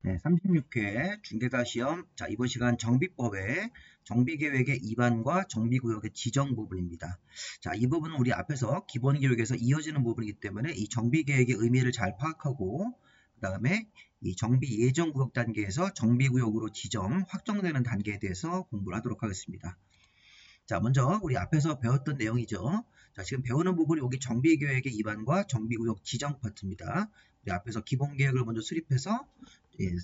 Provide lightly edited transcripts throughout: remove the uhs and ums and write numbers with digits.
네, 36회 중개사 시험. 자, 이번 시간 정비법의 정비계획의 입안과 정비구역의 지정 부분입니다. 자, 이 부분은 우리 앞에서 기본계획에서 이어지는 부분이기 때문에 이 정비계획의 의미를 잘 파악하고, 그 다음에 이 정비 예정구역 단계에서 정비구역으로 지정, 확정되는 단계에 대해서 공부를 하도록 하겠습니다. 자, 먼저 우리 앞에서 배웠던 내용이죠. 자, 지금 배우는 부분이 여기 정비계획의 입안과 정비구역 지정 파트입니다. 우리 앞에서 기본계획을 먼저 수립해서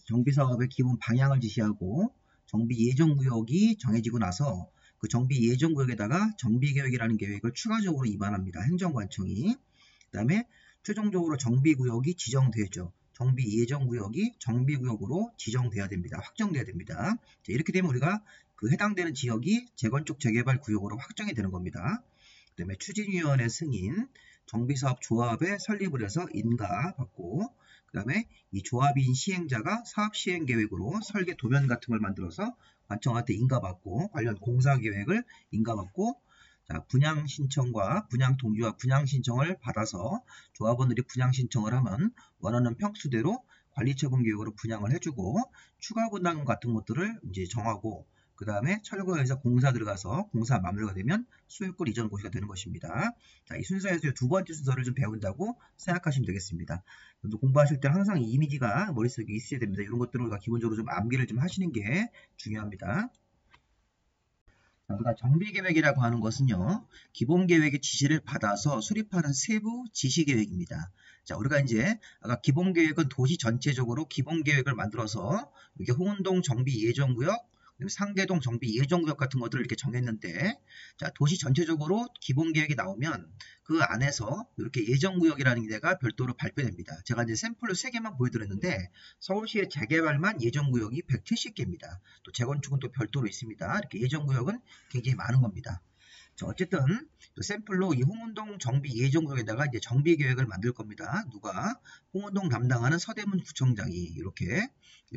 정비사업의 기본 방향을 지시하고 정비 예정구역이 정해지고 나서 그 정비 예정구역에다가 정비계획이라는 계획을 추가적으로 입안합니다. 행정관청이. 그 다음에 최종적으로 정비구역이 지정되죠. 정비 예정구역이 정비구역으로 지정돼야 됩니다. 확정돼야 됩니다. 자, 이렇게 되면 우리가 그 해당되는 지역이 재건축 재개발 구역으로 확정이 되는 겁니다. 그 다음에 추진위원회 승인, 정비사업 조합에 설립을 해서 인가 받고, 그 다음에 이 조합인 시행자가 사업시행계획으로 설계 도면 같은 걸 만들어서 관청한테 인가받고, 관련 공사계획을 인가받고, 자, 분양 신청과 분양 동의와 분양 신청을 받아서 조합원들이 분양 신청을 하면 원하는 평수대로 관리처분 계획으로 분양을 해주고, 추가 분담금 같은 것들을 이제 정하고, 그 다음에 철거해서 공사 들어가서 공사 마무리가 되면 소유권 이전 고시가 되는 것입니다. 자, 이 순서에서 두 번째 순서를 좀 배운다고 생각하시면 되겠습니다. 공부하실 때 항상 이 이미지가 머릿속에 있어야 됩니다. 이런 것들을 우리가 기본적으로 좀 암기를 좀 하시는 게 중요합니다. 자, 우리가 정비계획이라고 하는 것은요, 기본계획의 지시를 받아서 수립하는 세부 지시계획입니다. 자, 우리가 이제 아까 기본계획은 도시 전체적으로 기본계획을 만들어서 이게 홍은동 정비예정구역, 상계동 정비예정구역 같은 것들을 이렇게 정했는데, 자, 도시 전체적으로 기본계획이 나오면 그 안에서 이렇게 예정구역이라는 데가 별도로 발표됩니다. 제가 이제 샘플로 3개만 보여드렸는데 서울시의 재개발만 예정구역이 170개입니다. 또 재건축은 또 별도로 있습니다. 이렇게 예정구역은 굉장히 많은 겁니다. 자, 어쨌든 샘플로 이 홍은동 정비 예정구역에다가 이제 정비 계획을 만들 겁니다. 누가? 홍은동 담당하는 서대문 구청장이 이렇게.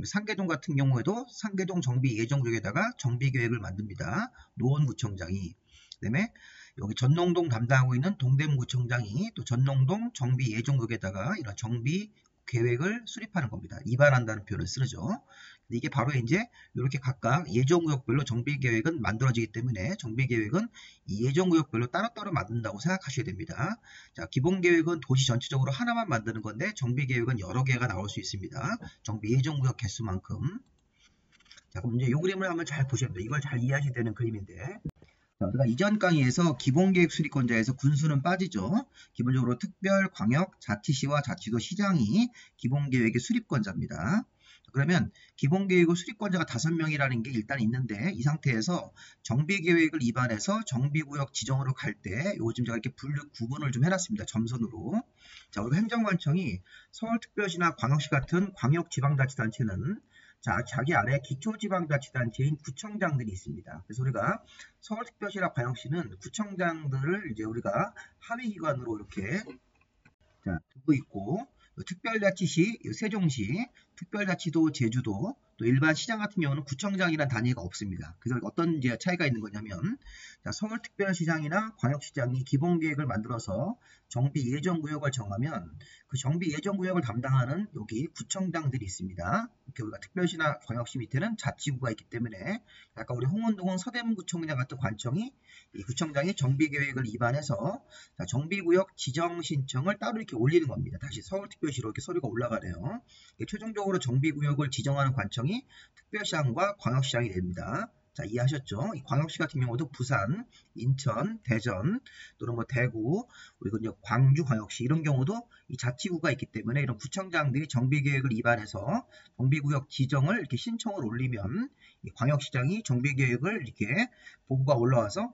상계동 같은 경우에도 상계동 정비 예정구역에다가 정비 계획을 만듭니다. 노원구청장이. 그다음에 여기 전농동 담당하고 있는 동대문구청장이 또 전농동 정비 예정구역에다가 이런 정비 계획을 수립하는 겁니다. 입안한다는 표현을 쓰죠. 이게 바로 이제 이렇게 각각 예정구역별로 정비계획은 만들어지기 때문에 정비계획은 이 예정구역별로 따로따로 만든다고 생각하셔야 됩니다. 자, 기본계획은 도시 전체적으로 하나만 만드는 건데 정비계획은 여러 개가 나올 수 있습니다. 정비 예정구역 개수만큼. 자, 그럼 이제 이 그림을 한번 잘 보셔야 됩니다. 이걸 잘 이해하셔야 되는 그림인데. 자, 우리가 이전 강의에서 기본계획 수립권자에서 군수는 빠지죠. 기본적으로 특별, 광역, 자치시와 자치도 시장이 기본계획의 수립권자입니다. 그러면 기본계획의 수립권자가 5명이라는 게 일단 있는데 이 상태에서 정비계획을 입안해서 정비구역 지정으로 갈 때 요거 지금 제가 이렇게 구분을 좀 해놨습니다. 점선으로. 자, 우리가 행정관청이 서울특별시나 광역시 같은 광역지방자치단체는 자, 자기 아래 기초지방자치단체인 구청장들이 있습니다. 그래서 우리가 서울특별시나 광역시는 구청장들을 이제 우리가 하위기관으로 이렇게 자, 두고 있고, 특별자치시, 세종시, 특별자치도 제주도, 또 일반 시장 같은 경우는 구청장이라는 단위가 없습니다. 그래서 어떤 이제 차이가 있는 거냐면, 자, 서울특별시장이나 광역시장이 기본계획을 만들어서 정비 예정구역을 정하면 그 정비 예정구역을 담당하는 여기 구청장들이 있습니다. 이렇게 우리가 특별시나 광역시 밑에는 자치구가 있기 때문에 아까 우리 홍은동은 서대문구청장 같은 관청이 이 구청장이 정비계획을 입안해서 자, 정비구역 지정 신청을 따로 이렇게 올리는 겁니다. 다시 서울특별시로 이렇게 서류가 올라가네요. 최종적으로 정비구역을 지정하는 관청이 특별시장과 광역시장이 됩니다. 자, 이해하셨죠? 이 광역시 같은 경우도 부산, 인천, 대전, 또는 뭐 대구, 그리고 이제 광주광역시 이런 경우도 이 자치구가 있기 때문에 이런 구청장들이 정비계획을 입안해서 정비구역 지정을 이렇게 신청을 올리면 이 광역시장이 정비계획을 이렇게 보고가 올라와서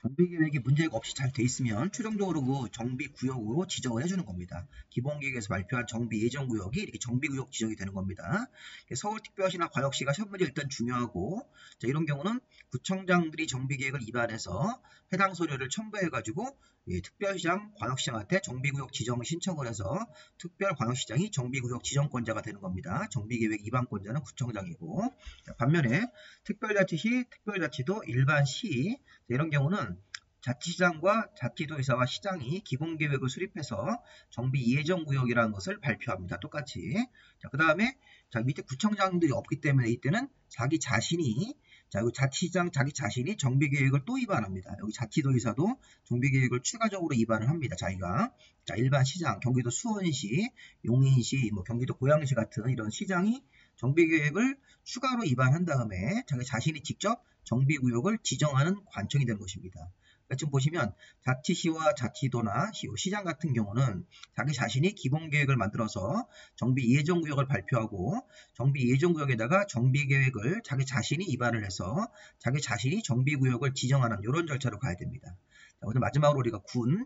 정비계획이 문제가 없이 잘 돼 있으면 최종적으로 그 정비구역으로 지정을 해주는 겁니다. 기본계획에서 발표한 정비예정구역이 이렇게 정비구역 지정이 되는 겁니다. 서울특별시나 광역시가 첫 번째 일단 중요하고 자, 이런 경우는 구청장들이 정비계획을 입안해서 해당 서류를 첨부해가지고 특별시장, 광역시장한테 정비구역 지정 신청을 해서 특별광역시장이 정비구역 지정권자가 되는 겁니다. 정비계획 입안권자는 구청장이고 자, 반면에 특별자치시, 특별자치도, 일반시 이런 경우는 자치시장과 자치도지사와 시장이 기본계획을 수립해서 정비 예정구역이라는 것을 발표합니다. 똑같이. 자, 그 다음에 자, 밑에 구청장들이 없기 때문에 이때는 자기 자신이 자, 여기 자치시장 자기 자신이 정비계획을 또 위반합니다. 여기 자치도지사도 정비계획을 추가적으로 위반을 합니다. 자기가. 자, 일반 시장, 경기도 수원시, 용인시, 뭐 경기도 고양시 같은 이런 시장이 정비계획을 추가로 위반한 다음에 자기 자신이 직접 정비구역을 지정하는 관청이 되는 것입니다. 지금 보시면 자치시와 자치도나 시장 같은 경우는 자기 자신이 기본계획을 만들어서 정비 예정구역을 발표하고 정비 예정구역에다가 정비계획을 자기 자신이 위반을 해서 자기 자신이 정비구역을 지정하는 이런 절차로 가야 됩니다. 자, 오늘 마지막으로 우리가 군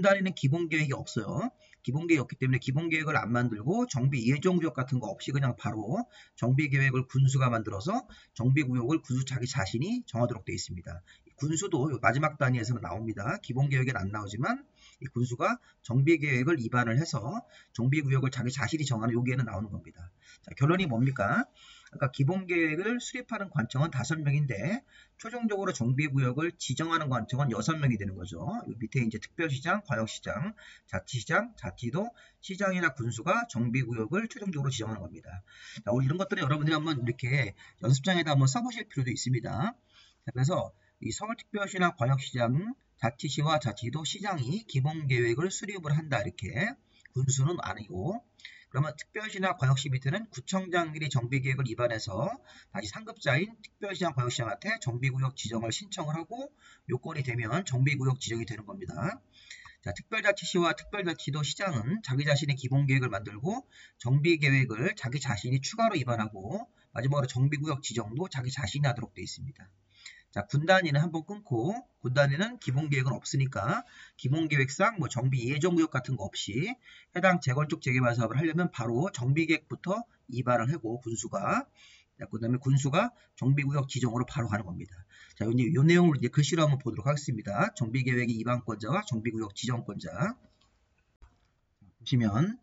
단위는 기본계획이 없어요. 기본계획이 없기 때문에 기본계획을 안 만들고 정비 예정구역 같은 거 없이 그냥 바로 정비계획을 군수가 만들어서 정비구역을 군수 자기 자신이 정하도록 되어 있습니다. 군수도 마지막 단위에서는 나옵니다. 기본계획에는 안 나오지만 이 군수가 정비계획을 위반을 해서 정비구역을 자기 자신이 정하는 여기에는 나오는 겁니다. 자, 결론이 뭡니까? 그러니까 기본계획을 수립하는 관청은 5명인데 최종적으로 정비구역을 지정하는 관청은 6명이 되는 거죠. 밑에 이제 특별시장, 광역시장, 자치시장, 자치도, 시장이나 군수가 정비구역을 최종적으로 지정하는 겁니다. 자, 우리 이런 것들은 여러분들이 한번 이렇게 연습장에다 한번 써보실 필요도 있습니다. 자, 그래서 이 서울특별시나 광역시장, 자치시와 자치도, 시장이 기본계획을 수립을 한다. 이렇게 군수는 아니고 그러면 특별시나 광역시 밑에는 구청장들이 정비계획을 위반해서 다시 상급자인 특별시장, 광역시장한테 정비구역 지정을 신청을 하고 요건이 되면 정비구역 지정이 되는 겁니다. 자, 특별자치시와 특별자치도 시장은 자기 자신의 기본계획을 만들고 정비계획을 자기 자신이 추가로 위반하고 마지막으로 정비구역 지정도 자기 자신이 하도록 되어 있습니다. 자, 군단위는 한번 끊고 군단위는 기본계획은 없으니까 기본계획상 뭐 정비 예정구역 같은 거 없이 해당 재건축 재개발 사업을 하려면 바로 정비계획부터 위반을 하고 군수가 그 다음에 군수가 정비구역 지정으로 바로 가는 겁니다. 자, 이 내용을 이제 글씨로 한번 보도록 하겠습니다. 정비계획의 위반권자와 정비구역 지정권자 보시면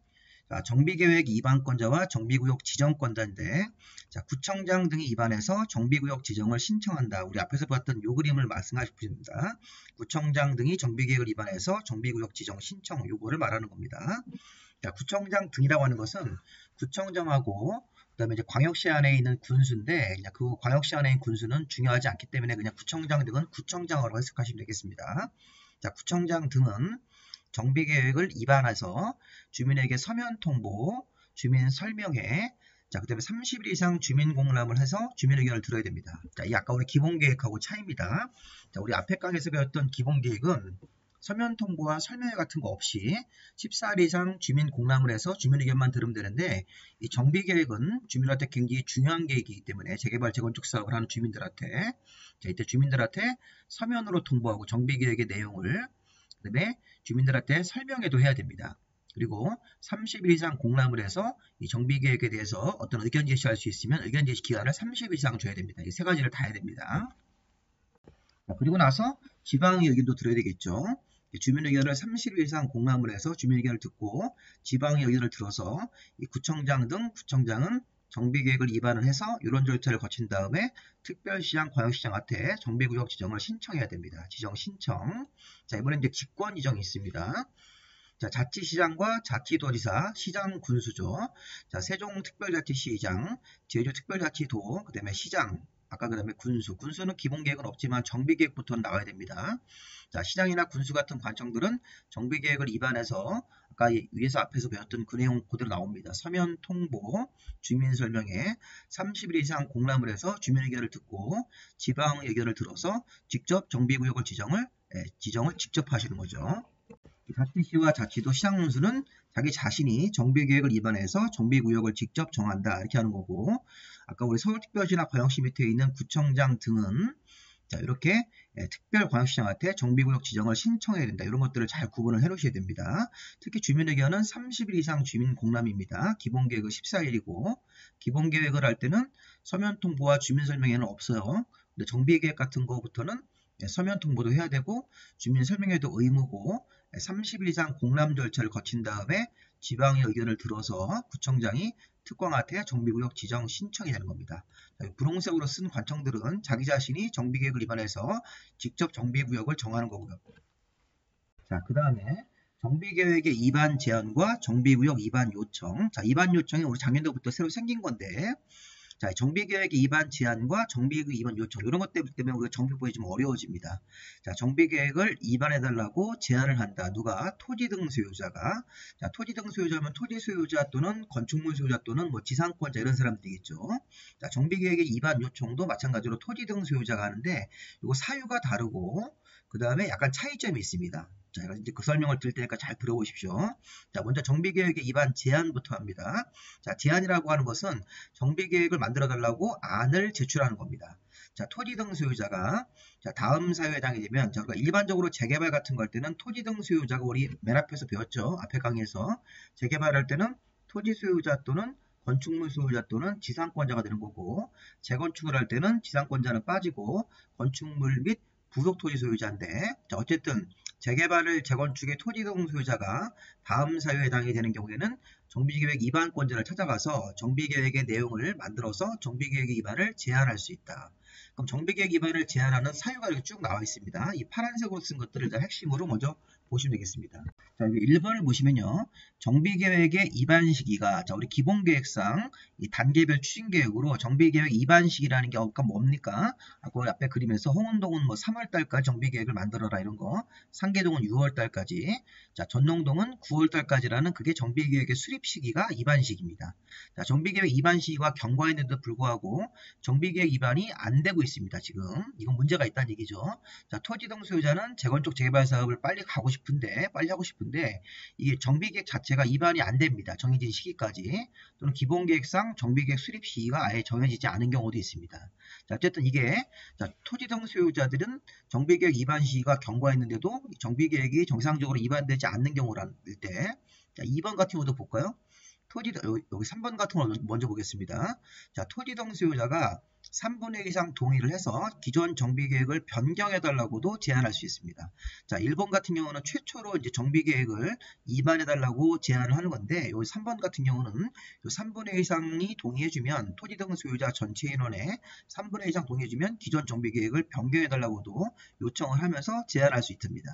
자, 정비계획 위반권자와 정비구역 지정권자인데 자, 구청장 등이 위반해서 정비구역 지정을 신청한다. 우리 앞에서 봤던 요 그림을 말씀하시고 싶습니다. 구청장 등이 정비계획을 위반해서 정비구역 지정 신청 요거를 말하는 겁니다. 자, 구청장 등이라고 하는 것은 구청장하고 그다음에 이제 광역시 안에 있는 군수인데 그냥 그 광역시 안에 있는 군수는 중요하지 않기 때문에 그냥 구청장 등은 구청장으로 해석하시면 되겠습니다. 자, 구청장 등은 정비계획을 위반해서 주민에게 서면 통보, 주민 설명회, 자, 그 다음에 30일 이상 주민 공람을 해서 주민 의견을 들어야 됩니다. 자, 이 아까 우리 기본계획하고 차이입니다. 자, 우리 앞에 강에서 배웠던 기본계획은 서면 통보와 설명회 같은 거 없이 14일 이상 주민 공람을 해서 주민 의견만 들으면 되는데 이 정비계획은 주민한테 굉장히 중요한 계획이기 때문에 재개발 재건축 사업을 하는 주민들한테 자, 이때 주민들한테 서면으로 통보하고 정비계획의 내용을 그 다음에 주민들한테 설명회도 해야 됩니다. 그리고 30일 이상 공람을 해서 이 정비계획에 대해서 어떤 의견 제시할 수 있으면 의견 제시 기간을 30일 이상 줘야 됩니다. 이 세 가지를 다 해야 됩니다. 자, 그리고 나서 지방의 의견도 들어야 되겠죠. 주민 의견을 30일 이상 공람을 해서 주민 의견을 듣고 지방의 의견을 들어서 이 구청장 등 구청장은 정비계획을 위반을 해서 이런 절차를 거친 다음에 특별시장, 광역시장한테 정비구역 지정을 신청해야 됩니다. 지정 신청. 자, 이번엔 이제 직권 지정이 있습니다. 자, 자치시장과 자치도지사, 시장 군수죠. 자, 세종특별자치시장, 제주특별자치도, 그 다음에 시장, 아까 그 다음에 군수는 기본계획은 없지만 정비계획부터는 나와야 됩니다. 자, 시장이나 군수 같은 관청들은 정비계획을 위반해서 아까 위에서 앞에서 배웠던 그 내용 그대로 나옵니다. 서면 통보, 주민설명회, 30일 이상 공람을 해서 주민 의견을 듣고 지방 의견을 들어서 직접 정비구역을 지정을 직접 하시는 거죠. 자치시와 자치도 시장 군수는 자기 자신이 정비계획을 위반해서 정비구역을 직접 정한다 이렇게 하는 거고 아까 우리 서울특별시나 광역시 밑에 있는 구청장 등은 자, 이렇게 특별광역시장한테 정비구역 지정을 신청해야 된다. 이런 것들을 잘 구분을 해 놓으셔야 됩니다. 특히 주민의견은 30일 이상 주민 공람입니다. 기본계획은 14일이고 기본계획을 할 때는 서면 통보와 주민 설명회는 없어요. 근데 정비계획 같은 거부터는 서면 통보도 해야 되고 주민 설명회도 의무고 30일 이상 공람 절차를 거친 다음에 지방의 의견을 들어서 구청장이 특광한테 정비구역 지정 신청이 되는 겁니다. 자, 분홍색으로 쓴 관청들은 자기 자신이 정비계획을 위반해서 직접 정비구역을 정하는 거고요. 자, 그 다음에 정비계획의 위반 제한과 정비구역 위반 요청. 자, 위반 요청이 우리 작년도부터 새로 생긴 건데, 자, 정비계획의 위반 제한과 정비계획 위반 요청 이런 것 때문에 우리가 정비법이 좀 어려워집니다. 자, 정비계획을 위반해달라고 제안을 한다. 누가? 토지 등 소유자가. 자, 토지 등 소유자면 토지 소유자 또는 건축물 소유자 또는 뭐 지상권자 이런 사람들이겠죠. 자, 정비계획의 위반 요청도 마찬가지로 토지 등 소유자가 하는데 이거 사유가 다르고 그 다음에 약간 차이점이 있습니다. 자, 이제 그 설명을 드릴 테니까 잘 들어보십시오. 자, 먼저 정비계획의 위반 제안부터 합니다. 자, 제안이라고 하는 것은 정비계획을 만들어 달라고 안을 제출하는 겁니다. 자, 토지 등 소유자가 자, 다음 사유에 해당이 되면 저희가 일반적으로 재개발 같은 거 할 때는 토지 등 소유자가 우리 맨 앞에서 배웠죠. 앞에 강의에서 재개발할 때는 토지 소유자 또는 건축물 소유자 또는 지상권자가 되는 거고 재건축을 할 때는 지상권자는 빠지고 건축물 및 부속 토지 소유자인데 자, 어쨌든 재개발을 재건축의 토지 등 소유자가 다음 사유에 해당이 되는 경우에는 정비계획 위반권자를 찾아가서 정비계획의 내용을 만들어서 정비계획의 위반을 제한할 수 있다. 그럼 정비계획 위반을 제한하는 사유가 이렇게 쭉 나와 있습니다. 이 파란색으로 쓴 것들을 일단 핵심으로 먼저 보시면 되겠습니다. 자, 여기 1번을 보시면요. 정비계획의 위반 시기가 자, 우리 기본계획상 이 단계별 추진계획으로 정비계획 위반 시기라는 게 뭡니까? 그 앞에 그림에서 홍은동은 뭐 3월달까지 정비계획을 만들어라 이런 거, 상계동은 6월달까지, 자, 전농동은 9월달까지라는 그게 정비계획의 수립 시기가 위반 시기입니다. 자, 정비계획 위반 시기가 경과했는데도 불구하고 정비계획 위반이 안 되고 있습니다. 지금 이건 문제가 있다는 얘기죠. 자, 토지 등 소유자는 재건축 재개발 사업을 빨리 하고 싶은데 이게 정비계획 자체가 위반이 안 됩니다. 정해진 시기까지 또는 기본계획상 정비계획 수립 시기가 아예 정해지지 않은 경우도 있습니다. 자, 어쨌든 이게 자, 토지 등 소유자들은 정비계획 위반 시기가 경과했는데도 정비계획이 정상적으로 위반되지 않는 경우랄 때 자, 2번 같은 경우도 볼까요? 여기 3번 같은 걸 먼저 보겠습니다. 자, 토지 등 소유자가 3분의 1 이상 동의를 해서 기존 정비계획을 변경해달라고도 제안할 수 있습니다. 자, 1번 같은 경우는 최초로 이제 정비계획을 위반해달라고 제안을 하는 건데, 여기 3번 같은 경우는 3분의 1 이상이 동의해주면 토지 등 소유자 전체 인원의 3분의 1 이상 동의해주면 기존 정비계획을 변경해달라고도 요청을 하면서 제안할 수 있습니다.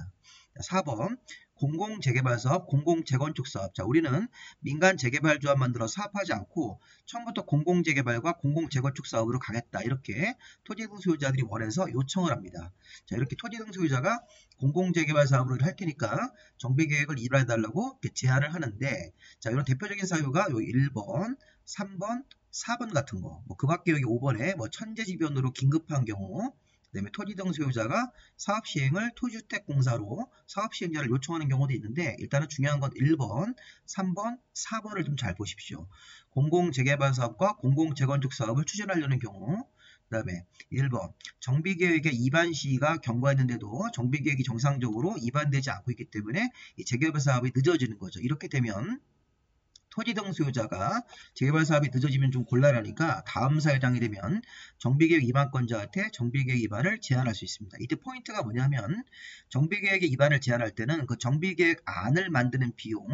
자, 4번. 공공재개발사업, 공공재건축사업. 자, 우리는 민간 재개발조합 만들어 사업하지 않고 처음부터 공공재개발과 공공재건축사업으로 가겠다. 이렇게 토지 등 소유자들이 원해서 요청을 합니다. 자, 이렇게 토지 등 소유자가 공공재개발 사업을 할 테니까 정비계획을 위반해달라고 제안을 하는데, 자, 이런 대표적인 사유가 요 1번, 3번, 4번 같은 거. 그 밖에 여기 5번에 천재지변으로 긴급한 경우, 그 다음에 토지 등 소유자가 사업 시행을 토지주택공사로 사업 시행자를 요청하는 경우도 있는데, 일단은 중요한 건 1번, 3번, 4번을 좀 잘 보십시오. 공공재개발 사업과 공공재건축 사업을 추진하려는 경우, 그 다음에 1번 정비계획의 위반 시기가 경과했는데도 정비계획이 정상적으로 위반되지 않고 있기 때문에 이 재개발 사업이 늦어지는 거죠. 이렇게 되면 토지 등 소유자가 재개발 사업이 늦어지면 좀 곤란하니까 다음 사유에 해당이 되면 정비계획 위반권자한테 정비계획 위반을 제한할 수 있습니다. 이때 포인트가 뭐냐면 정비계획의 위반을 제한할 때는 그 정비계획 안을 만드는 비용,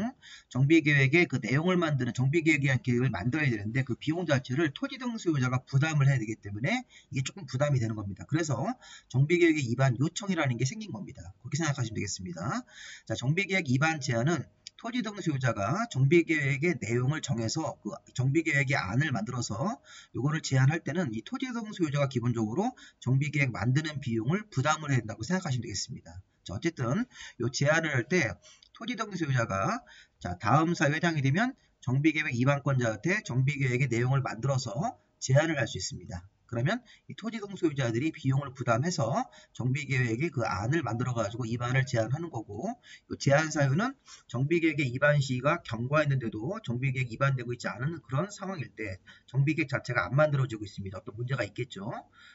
정비계획의 그 내용을 만드는 정비계획에 대한 계획을 만들어야 되는데 그 비용 자체를 토지 등 소유자가 부담을 해야 되기 때문에 이게 조금 부담이 되는 겁니다. 그래서 정비계획의 위반 요청이라는 게 생긴 겁니다. 그렇게 생각하시면 되겠습니다. 자, 정비계획 위반 제한은 토지 등 소유자가 정비계획의 내용을 정해서 그 정비계획의 안을 만들어서 이거를 제안할 때는 이 토지 등 소유자가 기본적으로 정비계획 만드는 비용을 부담을 해야 된다고 생각하시면 되겠습니다. 자, 어쨌든 이 제안을 할 때 토지 등 소유자가 자, 다음 사유에 해당이 되면 정비계획 위반권자한테 정비계획의 내용을 만들어서 제안을 할 수 있습니다. 그러면 이 토지 등 소유자들이 비용을 부담해서 정비계획의 그 안을 만들어가지고 위반을 제한하는 거고, 이 제한 사유는 정비계획의 위반 시기가 경과했는데도 정비계획 위반되고 있지 않은 그런 상황일 때 정비계획 자체가 안 만들어지고 있습니다. 어떤 문제가 있겠죠.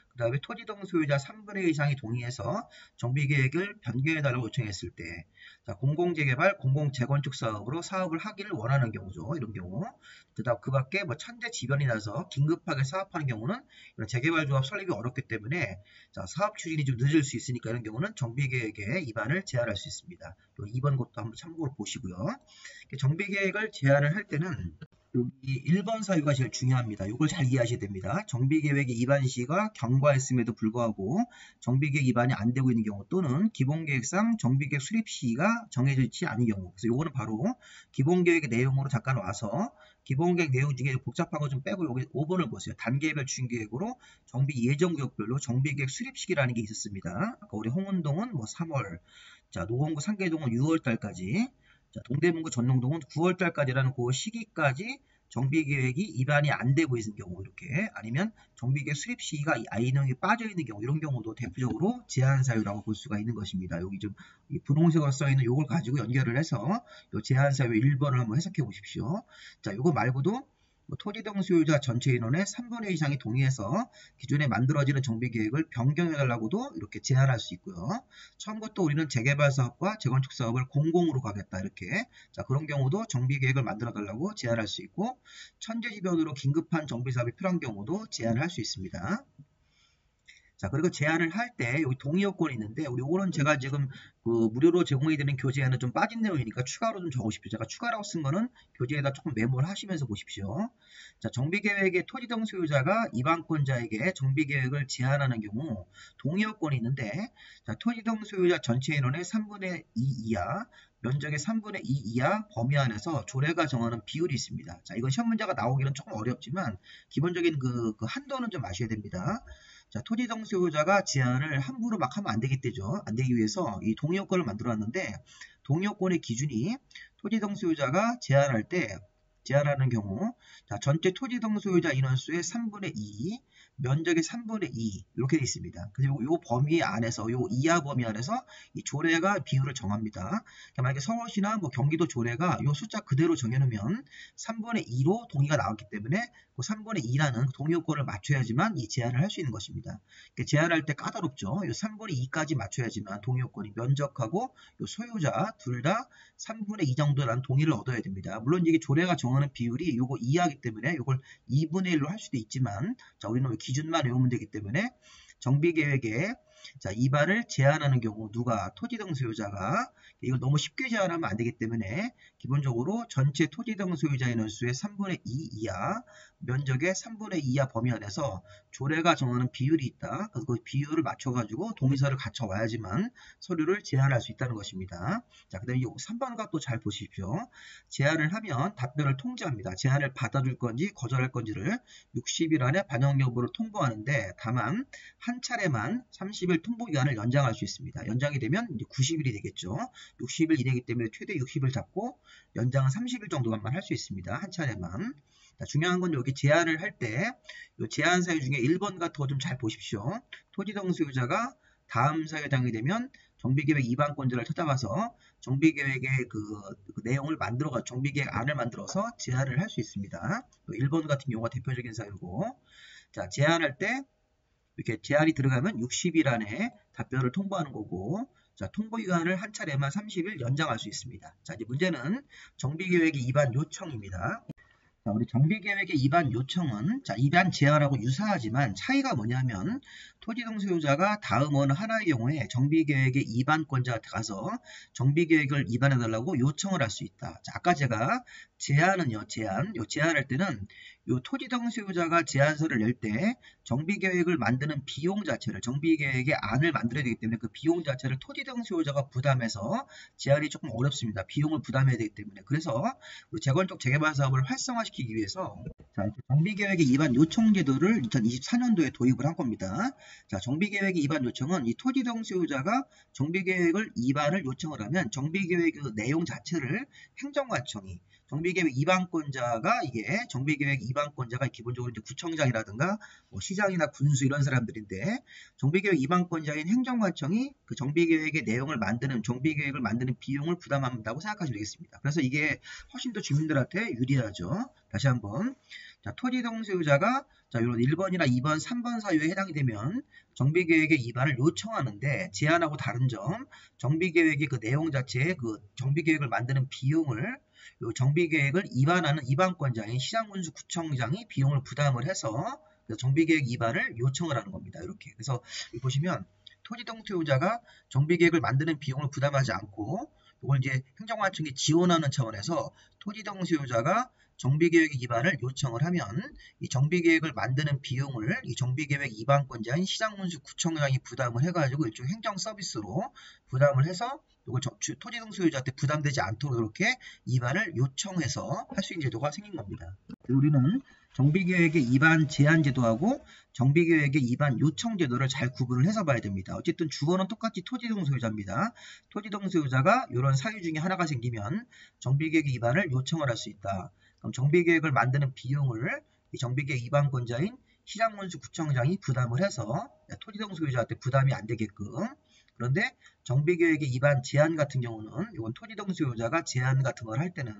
그 다음에 토지 등 소유자 3분의 1 이상이 동의해서 정비계획을 변경해달라고 요청했을 때, 자, 공공재개발, 공공재건축 사업으로 사업을 하기를 원하는 경우죠. 이런 경우. 그다음 그 밖에 천재지변이 나서 긴급하게 사업하는 경우는 이런 재개발조합 설립이 어렵기 때문에 자, 사업 추진이 좀 늦을 수 있으니까 이런 경우는 정비계획의 위반을 제한할 수 있습니다. 또 2번 것도 한번 참고로 보시고요. 정비계획을 제한을 할 때는 여기 1번 사유가 제일 중요합니다. 이걸 잘 이해하셔야 됩니다. 정비계획의 위반 시가 경과했음에도 불구하고 정비계획 위반이 안 되고 있는 경우 또는 기본계획상 정비계획 수립 시기가 정해져 있지 않은 경우. 그래서 이거는 바로 기본계획의 내용으로 잠깐 와서 기본계획 내용 중에 복잡한 거 좀 빼고 여기 5번을 보세요. 단계별 추진계획으로 정비 예정구역별로 정비계획 수립 시기라는 게 있었습니다. 아까 우리 홍은동은 뭐 3월, 자 노원구 상계동은 6월 달까지, 자, 동대문구 전농동은 9월 달까지라는 그 시기까지 정비계획이 위반이 안 되고 있는 경우 이렇게 아니면 정비계획 수립 시기가 아이너에 빠져 있는 경우 이런 경우도 대표적으로 제한 사유라고 볼 수가 있는 것입니다. 여기 좀 분홍색으로 써 있는 이걸 가지고 연결을 해서 이 제한 사유 1번을 한번 해석해 보십시오. 자, 이거 말고도 토지 등 소유자 전체 인원의 3분의 2 이상이 동의해서 기존에 만들어지는 정비계획을 변경해달라고도 이렇게 제안할 수 있고요. 처음부터 우리는 재개발 사업과 재건축 사업을 공공으로 가겠다 이렇게, 자 그런 경우도 정비계획을 만들어달라고 제안할 수 있고, 천재지변으로 긴급한 정비사업이 필요한 경우도 제안을 할 수 있습니다. 자, 그리고 제안을 할 때 여기 동의 요건이 있는데 우리 요거는 제가 지금 그 무료로 제공해 드리는 교재에는 좀 빠진 내용이니까 추가로 좀 적으십시오. 제가 추가라고 쓴 거는 교재에다 조금 메모를 하시면서 보십시오. 자, 정비계획의 토지 등 소유자가 이반권자에게 정비계획을 제안하는 경우 동의 요건이 있는데, 자, 토지 등 소유자 전체 인원의 3분의 2 이하, 면적의 3분의 2 이하 범위 안에서 조례가 정하는 비율이 있습니다. 자, 이건 시험 문제가 나오기는 조금 어렵지만 기본적인 그 한도는 좀 아셔야 됩니다. 자, 토지 등 소유자가 제안을 함부로 막 하면 안 되기 때죠. 안 되기 위해서 이 동의 요건을 만들어 놨는데, 동의 요건의 기준이 토지 등 소유자가 제안할 때 제한하는 경우, 자, 전체 토지 등 소유자 인원수의 3분의 2, 면적의 3분의 2 이렇게 되어 있습니다. 그리고 이 범위 안에서, 이 이하 범위 안에서 이 조례가 비율을 정합니다. 그러니까 만약에 서울시나 뭐 경기도 조례가 이 숫자 그대로 정해놓으면 3분의 2로 동의가 나왔기 때문에 그 3분의 2라는 동의 요건을 맞춰야지만 이 제한을 할 수 있는 것입니다. 그러니까 제한할 때 까다롭죠. 이 3분의 2까지 맞춰야지만 동의 요건이 면적하고 이 소유자 둘 다 3분의 2 정도라는 동의를 얻어야 됩니다. 물론 이게 조례가 정하는 비율이 요거 이하기 때문에 이걸 2분의 1로 할 수도 있지만, 자, 우리는 기준만 외우면 되기 때문에 정비계획에 자, 위반을 제한하는 경우 누가? 토지 등 소유자가. 이걸 너무 쉽게 제한하면 안 되기 때문에 기본적으로 전체 토지 등 소유자 인원수의 3분의 2 이하, 면적의 3분의 2 이하 범위 안에서 조례가 정하는 비율이 있다. 그래서 그 비율을 맞춰가지고 동의서를 갖춰 와야지만 서류를 제한할 수 있다는 것입니다. 자, 그 다음에 이 3번과 또 잘 보십시오. 제한을 하면 답변을 통지합니다. 제한을 받아줄 건지 거절할 건지를 60일 안에 반영 여부를 통보하는데, 다만 한 차례만 30일 통보기간을 연장할 수 있습니다. 연장이 되면 이제 90일이 되겠죠. 60일 이내이기 때문에 최대 60일 잡고 연장은 30일 정도만 할 수 있습니다. 한 차례만. 자, 중요한 건 여기 제한을 할 때 제한 사유 중에 1번 같은 거 좀 잘 보십시오. 토지 등 소유자가 다음 사유에 해당이 되면 정비계획 위반권자를 찾아가서 정비계획의 그 내용을 만들어가 정비계획 안을 만들어서 제한을 할 수 있습니다. 1번 같은 경우가 대표적인 사유고, 자, 제한할 때 이렇게 제한이 들어가면 60일 안에 답변을 통보하는 거고, 자, 통보기간을 한 차례만 30일 연장할 수 있습니다. 자, 이제 문제는 정비계획의 위반 요청입니다. 자, 우리 정비계획의 위반 요청은, 자, 위반 제한하고 유사하지만 차이가 뭐냐면, 토지 등 소유자가 다음 어느 하나의 경우에 정비계획의 위반권자한테 가서 정비계획을 위반해달라고 요청을 할 수 있다. 자, 아까 제가 제한은요, 제한할 때는 요 토지 등 소유자가 제안서를 낼 때 정비계획을 만드는 비용 자체를, 정비계획의 안을 만들어야 되기 때문에 그 비용 자체를 토지 등 소유자가 부담해서 제한이 조금 어렵습니다. 비용을 부담해야 되기 때문에. 그래서 우리 재건축 재개발 사업을 활성화시키기 위해서, 자, 정비계획의 위반 요청 제도를 2024년도에 도입을 한 겁니다. 자, 정비계획의 위반 요청은 이 토지 등 소유자가 정비계획을 위반을 요청을 하면 정비계획 그 내용 자체를 행정관청이, 정비계획 위반권자가, 이게 정비계획 위반권자가 기본적으로 이제 구청장이라든가 뭐 시장이나 군수 이런 사람들인데, 정비계획 위반권자인 행정관청이 그 정비계획의 내용을 만드는, 정비계획을 만드는 비용을 부담한다고 생각하시면 되겠습니다. 그래서 이게 훨씬 더 주민들한테 유리하죠. 다시 한번, 자, 토지 등 소유자가, 자, 이런 1번이나 2번, 3번 사유에 해당이 되면 정비계획의 위반을 요청하는데, 제한하고 다른 점, 정비계획의 그 내용 자체에 그 정비계획을 만드는 비용을 정비계획을 위반하는 위반권자인 시장군수 구청장이 비용을 부담을 해서 정비계획 위반을 요청을 하는 겁니다. 이렇게. 그래서 보시면 토지 등 소유자가 정비계획을 만드는 비용을 부담하지 않고 이걸 이제 행정관청이 지원하는 차원에서 토지 등 소유자가 정비계획의 입안을 요청을 하면 이 정비계획을 만드는 비용을 이 정비계획 입안권자인 시장군수구청장이 부담을 해가지고 일종 행정 서비스로 부담을 해서 이걸 토지 등 소유자한테 부담되지 않도록 이렇게 입안을 요청해서 할 수 있는 제도가 생긴 겁니다. 우리는 정비계획의 입안 제한 제도하고 정비계획의 입안 요청 제도를 잘 구분을 해서 봐야 됩니다. 어쨌든 주어는 똑같이 토지 등 소유자입니다. 토지 등 소유자가 이런 사유 중에 하나가 생기면 정비계획의 입안을 요청을 할 수 있다. 그럼 정비계획을 만드는 비용을 이 정비계획 입안권자인 시장군수구청장이 부담을 해서 토지 등 소유자한테 부담이 안 되게끔. 그런데 정비계획의 입안 제한 같은 경우는 이건 토지 등 소유자가 제한 같은 걸 할 때는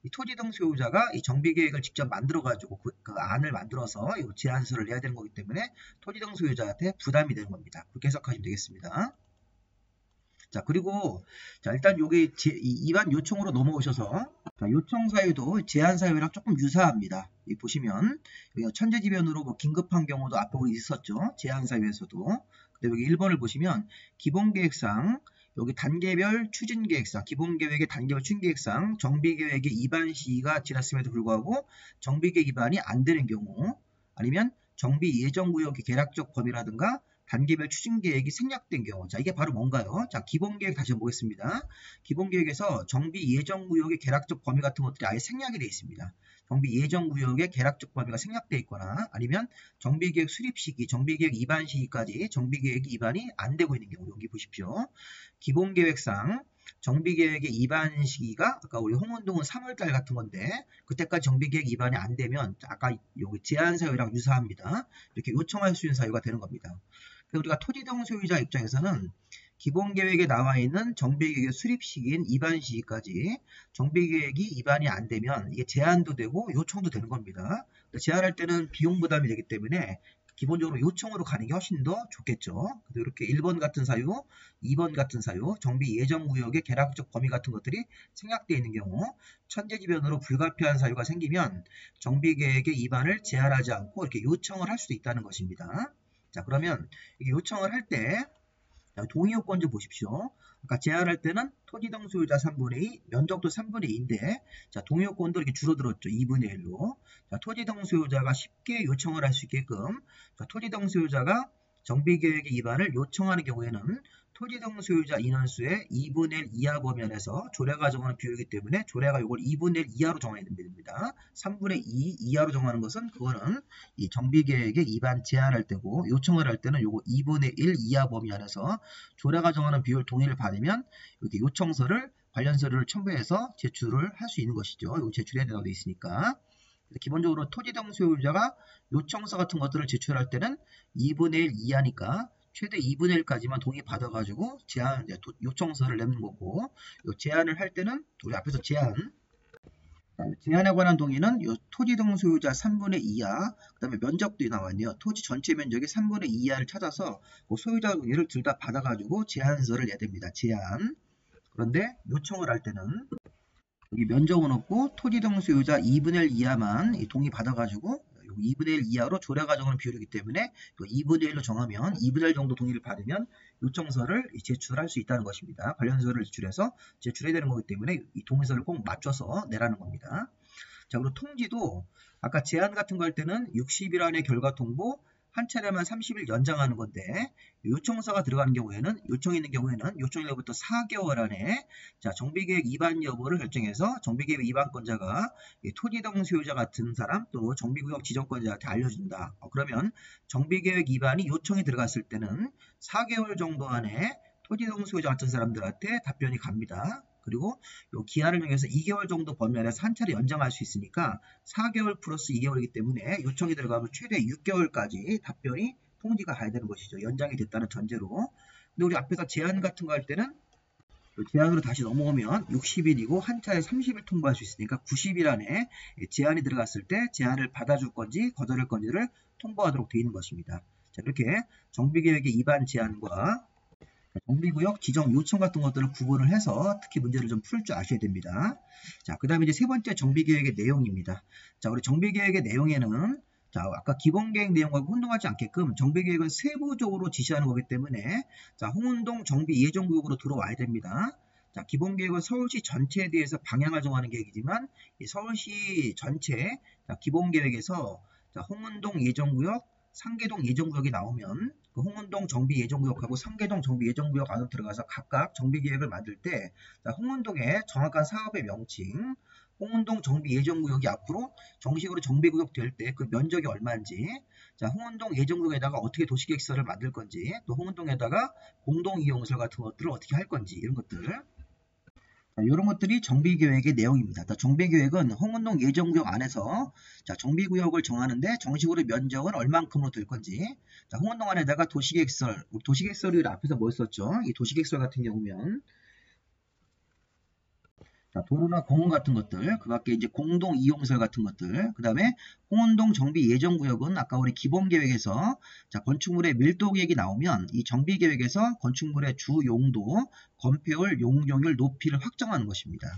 이 토지 등 소유자가 이 정비계획을 직접 만들어 가지고 그 안을 만들어서 이 제한서를 내야 되는 거기 때문에 토지 등 소유자한테 부담이 되는 겁니다. 그렇게 해석하시면 되겠습니다. 자, 그리고 자, 일단 여기 입안 요청으로 넘어오셔서 자, 요청 사유도 제한 사유랑 조금 유사합니다. 여기 보시면 여기 천재지변으로 뭐 긴급한 경우도 앞에 우리 있었죠. 제한 사유에서도. 근데 여기 1번을 보시면 기본계획상 여기 단계별 추진계획상, 기본계획의 단계별 추진계획상 정비계획의 입안 시기가 지났음에도 불구하고 정비계획 입안이 안 되는 경우 아니면 정비 예정구역의 계략적 범위라든가 단계별 추진계획이 생략된 경우. 자, 이게 바로 뭔가요? 자, 기본계획 다시 한번 보겠습니다. 기본계획에서 정비 예정구역의 계략적 범위 같은 것들이 아예 생략이 되어 있습니다. 정비 예정구역의 계략적 범위가 생략되어 있거나 아니면 정비계획 수립 시기, 정비계획 입안 시기까지 정비계획 입안이 안 되고 있는 경우. 여기 보십시오. 기본계획상 정비계획의 입안 시기가 아까 우리 홍은동은 3월달 같은 건데 그때까지 정비계획 입안이 안 되면 아까 여기 제한 사유랑 유사합니다. 이렇게 요청할 수 있는 사유가 되는 겁니다. 그래서 우리가 토지 등 소유자 입장에서는 기본계획에 나와 있는 정비계획의 수립 시기인 입안 시기까지 정비계획이 입안이 안 되면 이게 제한도 되고 요청도 되는 겁니다. 제한할 때는 비용 부담이 되기 때문에 기본적으로 요청으로 가는 게 훨씬 더 좋겠죠. 그래서 이렇게 1번 같은 사유, 2번 같은 사유, 정비 예정구역의 계략적 범위 같은 것들이 생략되어 있는 경우 천재지변으로 불가피한 사유가 생기면 정비계획의 입안을 제한하지 않고 이렇게 요청을 할 수도 있다는 것입니다. 자, 그러면 이게 요청을 할 때 동의요건 좀 보십시오. 아까 제한할 때는 토지 등 소유자 3분의 2, 면적도 3분의 2인데 자, 동의요건도 이렇게 줄어들었죠. 2분의 1로. 자, 토지 등 소유자가 쉽게 요청을 할 수 있게끔 자, 토지 등 소유자가 정비계획의 입안을 요청하는 경우에는 토지 등 소유자 인원수의 2분의 1 이하 범위안에서 조례가 정하는 비율이기 때문에 조례가 이걸 2분의 1 이하로 정해야 됩니다. 3분의 2 이하로 정하는 것은 그거는 이 정비계획의 입안 제한할 때고 요청을 할 때는 요거 2분의 1 이하 범위안에서 조례가 정하는 비율 동의를 받으면 이렇게 요청서를 관련 서류를 첨부해서 제출을 할 수 있는 것이죠. 이거 제출해야 된다고 되어 있으니까. 기본적으로 토지 등 소유자가 요청서 같은 것들을 제출할 때는 2분의 1 이하니까 최대 2분의 1까지만 동의받아가지고 제한, 요청서를 내는 거고, 요 제한을 할 때는 우리 앞에서 제한에 관한 동의는 요 토지 등 소유자 3분의 2하, 그 다음에 면적도 나왔네요. 토지 전체 면적의 3분의 2하를 찾아서 그 소유자 동의를 둘 다 받아가지고 제한서를 내야 됩니다. 제한. 그런데 요청을 할 때는 여기 면적은 없고 토지 등 소유자 2분의 1 이하만 동의받아가지고 2분의 1 이하로 조례가 정하는 비율이기 때문에 2분의 1로 정하면 2분의 1 정도 동의를 받으면 요청서를 제출할 수 있다는 것입니다. 관련서를 제출해서 제출해야 되는 거기 때문에 이 동의서를 꼭 맞춰서 내라는 겁니다. 자, 그리고 통지도 아까 제한 같은 거 할 때는 60일 안에 결과 통보, 한 차례만 30일 연장하는 건데 요청서가 들어가는 경우에는 요청이 있는 경우에는 요청일로부터 4개월 안에 자, 정비계획 위반 여부를 결정해서 정비계획 위반권자가 토지 등 소유자 같은 사람 또 정비구역 지정권자한테 알려준다. 그러면 정비계획 위반이 요청이 들어갔을 때는 4개월 정도 안에 토지 등 소유자 같은 사람들한테 답변이 갑니다. 그리고 요 기한을 정해서 2개월 정도 범위 안에서 한 차례 연장할 수 있으니까 4개월 플러스 2개월이기 때문에 요청이 들어가면 최대 6개월까지 답변이 통지가 가야 되는 것이죠. 연장이 됐다는 전제로. 근데 우리 앞에서 제한 같은 거 할 때는 제한으로 다시 넘어오면 60일이고 한 차례 30일 통보할 수 있으니까 90일 안에 제한이 들어갔을 때 제한을 받아줄 건지 거절할 건지를 통보하도록 되어 있는 것입니다. 자, 이렇게 정비계획의 위반 제한과 정비구역 지정 요청 같은 것들을 구분을 해서 특히 문제를 좀 풀 줄 아셔야 됩니다. 자, 그 다음에 이제 세 번째 정비계획의 내용입니다. 자, 우리 정비계획의 내용에는 자, 아까 기본계획 내용과 혼동하지 않게끔 정비계획은 세부적으로 지시하는 거기 때문에 자, 홍은동 정비 예정구역으로 들어와야 됩니다. 자, 기본계획은 서울시 전체에 대해서 방향을 정하는 계획이지만 이 서울시 전체 기본계획에서 홍은동 예정구역, 상계동 예정구역이 나오면 그 홍은동 정비예정구역하고 상계동 정비예정구역 안으로 들어가서 각각 정비계획을 만들 때 홍은동의 정확한 사업의 명칭, 홍은동 정비예정구역이 앞으로 정식으로 정비구역 될 때 그 면적이 얼마인지, 홍은동 예정구역에다가 어떻게 도시계획서를 만들 건지, 또 홍은동에다가 공동이용설 같은 것들을 어떻게 할 건지 이런 것들. 이런 것들이 정비계획의 내용입니다. 정비계획은 홍은동 예정구역 안에서 정비구역을 정하는데 정식으로 면적은 얼만큼으로 될 건지, 홍은동 안에다가 도시계획설, 도시계획설을 앞에서 뭐 했었죠? 이 도시계획설 같은 경우면 도로나 공원 같은 것들, 그 밖에 이제 공동 이용설 같은 것들, 그 다음에 홍은동 정비 예정구역은 아까 우리 기본계획에서 건축물의 밀도 계획이 나오면 이 정비계획에서 건축물의 주 용도, 건폐율, 용적률, 높이를 확정하는 것입니다.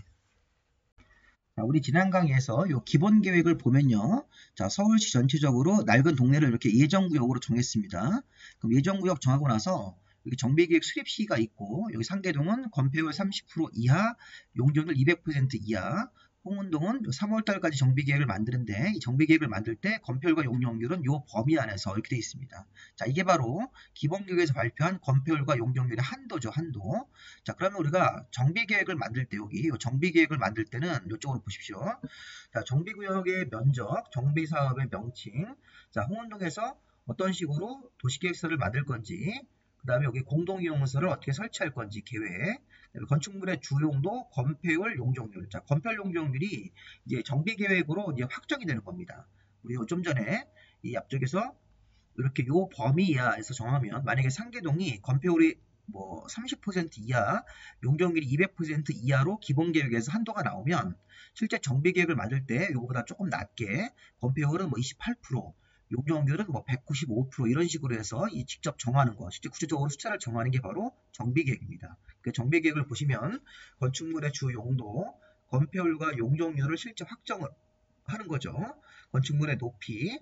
우리 지난 강의에서 이 기본계획을 보면요. 서울시 전체적으로 낡은 동네를 이렇게 예정구역으로 정했습니다. 그럼 예정구역 정하고 나서 여기 정비계획 수립시가 있고, 여기 상계동은 건폐율 30% 이하, 용적률 200% 이하, 홍은동은 3월달까지 정비계획을 만드는데, 이 정비계획을 만들 때 건폐율과 용적률은 이 범위 안에서 이렇게 되어 있습니다. 자, 이게 바로 기본계획에서 발표한 건폐율과 용적률의 한도죠, 한도. 자, 그러면 우리가 정비계획을 만들 때, 여기 정비계획을 만들 때는 이쪽으로 보십시오. 자, 정비구역의 면적, 정비사업의 명칭, 자, 홍은동에서 어떤 식으로 도시계획서를 만들 건지, 그 다음에 여기 공동이용설을 어떻게 설치할 건지 계획, 건축물의 주용도, 건폐율, 용적률. 자, 건폐율, 용적률이 이제 정비계획으로 이제 확정이 되는 겁니다. 우리 좀 전에 이 앞쪽에서 이렇게 요 범위 이하에서 정하면, 만약에 상계동이 건폐율이 뭐 30% 이하, 용적률이 200% 이하로 기본계획에서 한도가 나오면 실제 정비계획을 만들 때 이거보다 조금 낮게 건폐율은 뭐 28%, 용적률은 뭐 195% 이런 식으로 해서 이 직접 정하는 거, 실제 구체적으로 숫자를 정하는 게 바로 정비계획입니다. 그 정비계획을 보시면 건축물의 주 용도, 건폐율과 용적률을 실제 확정을 하는 거죠. 건축물의 높이,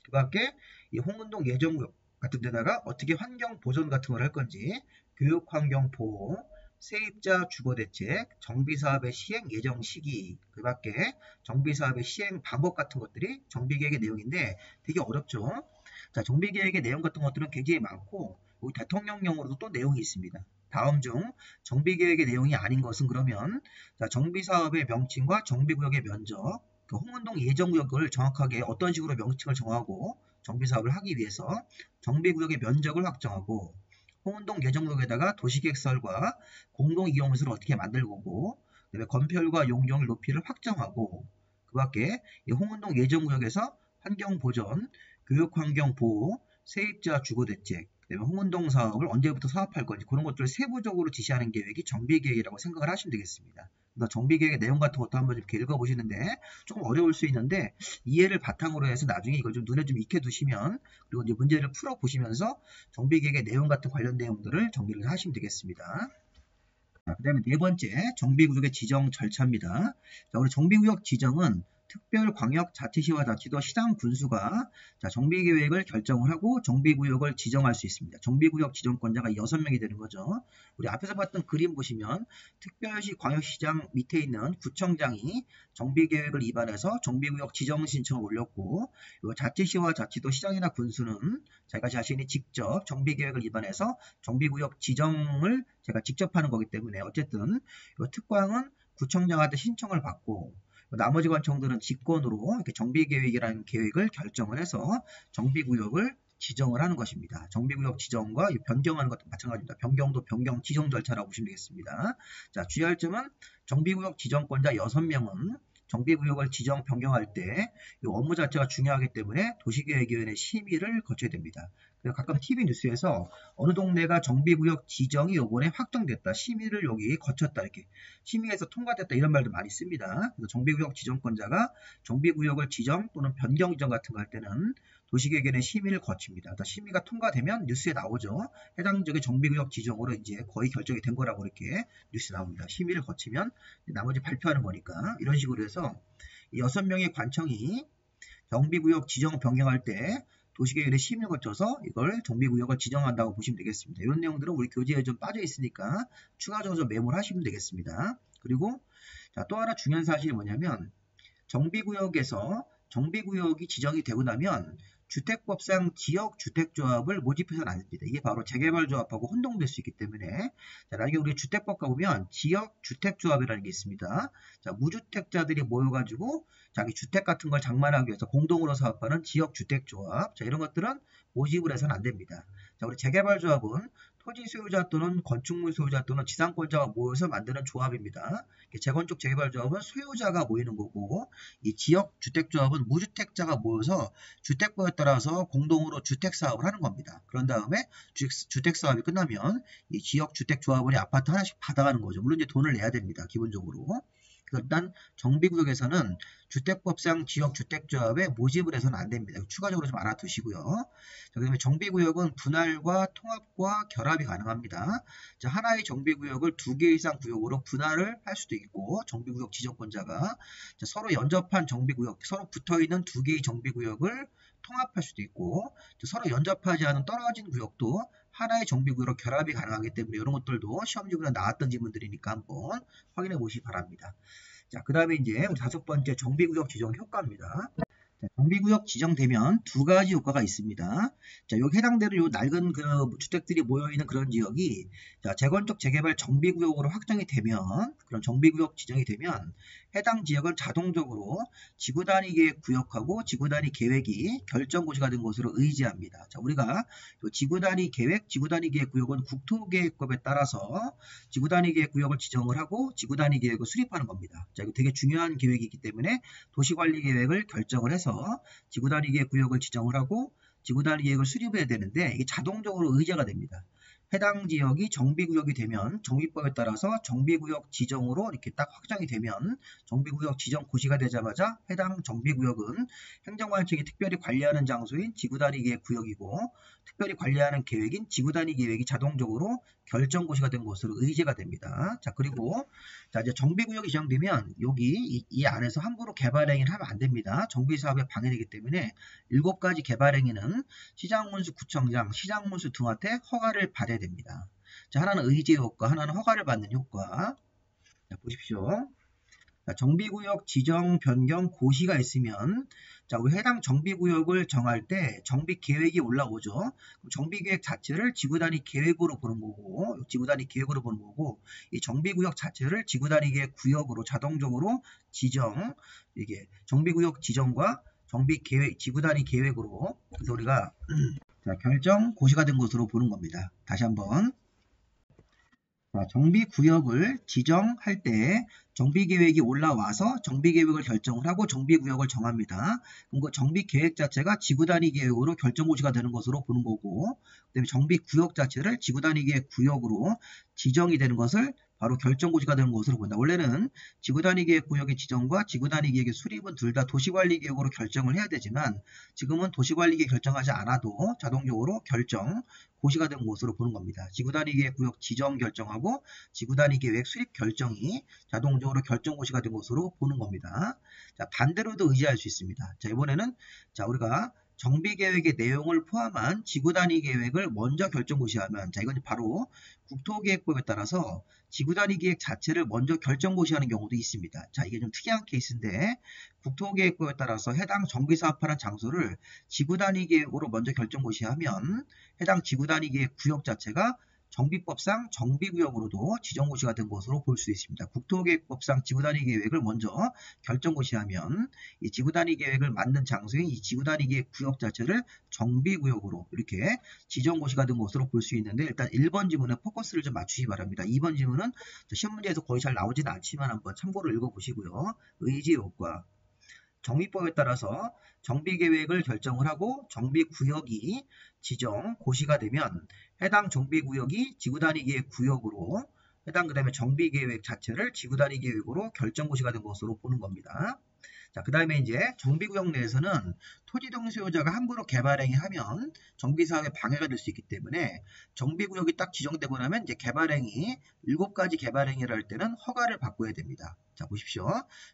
그 밖에 이 홍은동 예정구역 같은 데다가 어떻게 환경 보존 같은 걸 할 건지, 교육 환경 보호, 세입자 주거 대책, 정비사업의 시행 예정 시기, 그 밖에 정비사업의 시행 방법 같은 것들이 정비계획의 내용인데 되게 어렵죠. 자, 정비계획의 내용 같은 것들은 굉장히 많고, 우리 대통령령으로도 또 내용이 있습니다. 다음 중 정비계획의 내용이 아닌 것은 그러면, 자, 정비사업의 명칭과 정비구역의 면적, 그 홍은동 예정구역을 정확하게 어떤 식으로 명칭을 정하고 정비사업을 하기 위해서 정비구역의 면적을 확정하고, 홍은동 예정구역에다가 도시계획설과 공동이용설을 어떻게 만들 거고, 그다음에 건폐율과 용적률 높이를 확정하고, 그 밖에 홍은동 예정구역에서 환경보전, 교육환경보호, 세입자 주거대책, 그다음에 홍은동 사업을 언제부터 사업할 건지 그런 것들을 세부적으로 지시하는 계획이 정비계획이라고 생각을 하시면 되겠습니다. 정비계획의 내용 같은 것도 한번 이렇게 읽어보시는데 조금 어려울 수 있는데 이해를 바탕으로 해서 나중에 이걸 좀 눈에 좀 익혀 두시면, 그리고 이제 문제를 풀어보시면서 정비계획의 내용 같은 관련 내용들을 정리를 하시면 되겠습니다. 그 다음에 네 번째, 정비구역의 지정 절차입니다. 자, 우리 정비구역 지정은 특별 광역 자치시와 자치도 시장 군수가 정비계획을 결정을 하고 정비구역을 지정할 수 있습니다. 정비구역 지정권자가 6명이 되는 거죠. 우리 앞에서 봤던 그림 보시면 특별시 광역시장 밑에 있는 구청장이 정비계획을 위반해서 정비구역 지정 신청을 올렸고, 자치시와 자치도 시장이나 군수는 자기가 자신이 직접 정비계획을 위반해서 정비구역 지정을 제가 직접 하는 거기 때문에 어쨌든 특광은 구청장한테 신청을 받고, 나머지 관청들은 직권으로 이렇게 정비계획이라는 계획을 결정을 해서 정비구역을 지정을 하는 것입니다. 정비구역 지정과 변경하는 것도 마찬가지입니다. 변경도 변경 지정 절차라고 보시면 되겠습니다. 자, 주의할 점은 정비구역 지정권자 6명은 정비구역을 지정 변경할 때 이 업무 자체가 중요하기 때문에 도시계획위원회 심의를 거쳐야 됩니다. 가끔 TV 뉴스에서 어느 동네가 정비구역 지정이 이번에 확정됐다, 심의를 여기 거쳤다, 이렇게 심의에서 통과됐다 이런 말도 많이 씁니다. 그래서 정비구역 지정권자가 정비구역을 지정 또는 변경 지정 같은 거 할 때는 도시계획위원회 심의를 거칩니다. 심의가 통과되면 뉴스에 나오죠. 해당 지역의 정비구역 지정으로 이제 거의 결정이 된 거라고 이렇게 뉴스에 나옵니다. 심의를 거치면 나머지 발표하는 거니까. 이런 식으로 해서 이 6명의 관청이 정비구역 지정 변경할 때 도시계획의 심의를 거쳐서 이걸 정비구역을 지정한다고 보시면 되겠습니다. 이런 내용들은 우리 교재에 좀 빠져 있으니까 추가적으로 좀 메모를 하시면 되겠습니다. 그리고 자, 또 하나 중요한 사실이 뭐냐면 정비구역에서 정비구역이 지정이 되고 나면 주택법상 지역주택조합을 모집해서는 안 됩니다. 이게 바로 재개발조합하고 혼동될 수 있기 때문에 자, 나중에 우리 주택법 가보면 지역주택조합이라는 게 있습니다. 자, 무주택자들이 모여가지고 자기 주택 같은 걸 장만하기 위해서 공동으로 사업하는 지역주택조합, 자, 이런 것들은 모집을 해서는 안 됩니다. 자, 우리 재개발조합은 토지 소유자 또는 건축물 소유자 또는 지상권자가 모여서 만드는 조합입니다. 재건축 재개발조합은 소유자가 모이는 거고, 이 지역주택조합은 무주택자가 모여서 주택법에 따라서 공동으로 주택사업을 하는 겁니다. 그런 다음에 주택사업이 끝나면 이 지역주택조합원이 아파트 하나씩 받아가는 거죠. 물론 이제 돈을 내야 됩니다. 기본적으로. 일단 정비구역에서는 주택법상 지역주택조합에 모집을 해서는 안 됩니다. 추가적으로 좀 알아두시고요. 자, 그다음에 정비구역은 분할과 통합과 결합이 가능합니다. 자, 하나의 정비구역을 2개 이상 구역으로 분할을 할 수도 있고, 정비구역 지정권자가 자, 서로 연접한 정비구역, 서로 붙어있는 2개의 정비구역을 통합할 수도 있고, 서로 연접하지 않은 떨어진 구역도 하나의 정비구역으로 결합이 가능하기 때문에 이런 것들도 시험 지문에 나왔던 질문들이니까 한번 확인해 보시기 바랍니다. 자, 그 다음에 이제 우리 5번째 정비구역 지정 효과입니다. 자, 정비구역 지정되면 2가지 효과가 있습니다. 자, 여기 해당되는 요 낡은 그 주택들이 모여있는 그런 지역이 자, 재건축 재개발 정비구역으로 확정이 되면, 그런 정비구역 지정이 되면 해당 지역은 자동적으로 지구단위 계획 구역하고 지구단위 계획이 결정고시가 된 것으로 의지합니다. 자, 우리가 지구단위 계획, 지구단위 계획 구역은 국토계획법에 따라서 지구단위 계획 구역을 지정을 하고 지구단위 계획을 수립하는 겁니다. 자, 이거 되게 중요한 계획이기 때문에 도시관리 계획을 결정을 해서 지구단위 계획 구역을 지정을 하고 지구단위 계획을 수립해야 되는데 이게 자동적으로 의제가 됩니다. 해당 지역이 정비구역이 되면 정비법에 따라서 정비구역 지정으로 이렇게 딱 확정이 되면 정비구역 지정 고시가 되자마자 해당 정비구역은 행정관청이 특별히 관리하는 장소인 지구단위 계획 구역이고 특별히 관리하는 계획인 지구단위 계획이 자동적으로 결정고시가 된 것으로 의제가 됩니다. 자, 그리고 자, 이제 정비구역이 지정되면 여기 이 안에서 함부로 개발행위를 하면 안 됩니다. 정비사업에 방해되기 때문에 7가지 개발행위는 시장문수 구청장, 시장문수 등한테 허가를 받아야 됩니다. 자, 하나는 의제 효과, 하나는 허가를 받는 효과. 자, 보십시오. 자, 정비구역 지정 변경 고시가 있으면 자, 우리 해당 정비구역을 정할 때 정비계획이 올라오죠. 그럼 정비계획 자체를 지구단위 계획으로 보는 거고, 지구단위 계획으로 보는 거고, 이 정비구역 자체를 지구단위 계획 구역으로 자동적으로 지정, 이게 정비구역 지정과 정비계획, 지구단위 계획으로, 그래서 우리가 자, 결정 고시가 된 것으로 보는 겁니다. 다시 한번. 자, 정비구역을 지정할 때 정비계획이 올라와서 정비계획을 결정을 하고 정비구역을 정합니다. 그럼 그 정비계획 자체가 지구단위 계획으로 결정고시가 되는 것으로 보는 거고, 그다음에 정비구역 자체를 지구단위 계획 구역으로 지정이 되는 것을 바로 결정고시가 되는 것으로 본다. 원래는 지구단위 계획 구역의 지정과 지구단위 계획의 수립은 둘 다 도시관리 계획으로 결정을 해야 되지만 지금은 도시관리 계획 결정하지 않아도 자동적으로 결정 고시가 된 것으로 보는 겁니다. 지구단위 계획 구역 지정 결정하고 지구단위 계획 수립 결정이 자동적으로 결정고시가 된 것으로 보는 겁니다. 자, 반대로도 의지할 수 있습니다. 자, 이번에는 자, 우리가 정비계획의 내용을 포함한 지구단위 계획을 먼저 결정고시하면, 자, 이건 바로 국토계획법에 따라서 지구단위 계획 자체를 먼저 결정고시하는 경우도 있습니다. 자, 이게 좀 특이한 케이스인데 국토계획법에 따라서 해당 정비사업하는 장소를 지구단위 계획으로 먼저 결정고시하면 해당 지구단위 계획 구역 자체가 정비법상 정비구역으로도 지정고시가 된 것으로 볼 수 있습니다. 국토계획법상 지구단위 계획을 먼저 결정고시하면 이 지구단위 계획을 만든 장소인 이 지구단위 계획 구역 자체를 정비구역으로 이렇게 지정고시가 된 것으로 볼 수 있는데 일단 1번 지문에 포커스를 좀 맞추시기 바랍니다. 2번 지문은 시험 문제에서 거의 잘 나오지는 않지만 한번 참고로 읽어보시고요. 의지 효과. 정비법에 따라서 정비계획을 결정을 하고 정비구역이 지정 고시가 되면 해당 정비구역이 지구단위 계획 구역으로 해당 그다음에 정비계획 자체를 지구단위 계획으로 결정고시가 된 것으로 보는 겁니다. 자, 그 다음에 이제 정비구역 내에서는 토지동 소유자가 함부로 개발행위하면 정비사업에 방해가 될 수 있기 때문에 정비구역이 딱 지정되고 나면 이제 개발행위 7가지 개발행위를 할 때는 허가를 받고야 됩니다. 자, 보십시오.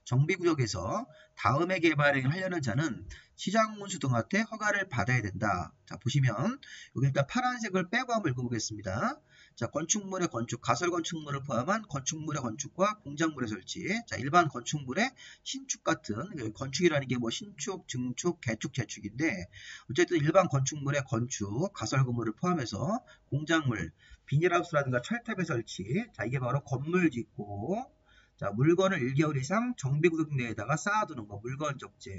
정비구역에서 다음에 개발행위를 하려는 자는 시장문수 등한테 허가를 받아야 된다. 자, 보시면 여기 일단 파란색을 빼고 한번 읽어보겠습니다. 자, 건축물의 건축, 가설건축물을 포함한 건축물의 건축과 공작물의 설치. 자, 일반 건축물의 신축 같은, 건축이라는 게 뭐 신축, 증축, 개축, 재축인데 어쨌든 일반 건축물의 건축, 가설건물을 포함해서 공작물, 비닐하우스라든가 철탑의 설치. 자, 이게 바로 건물 짓고, 자, 물건을 1개월 이상 정비구역 내에다가 쌓아두는 거, 물건 적재.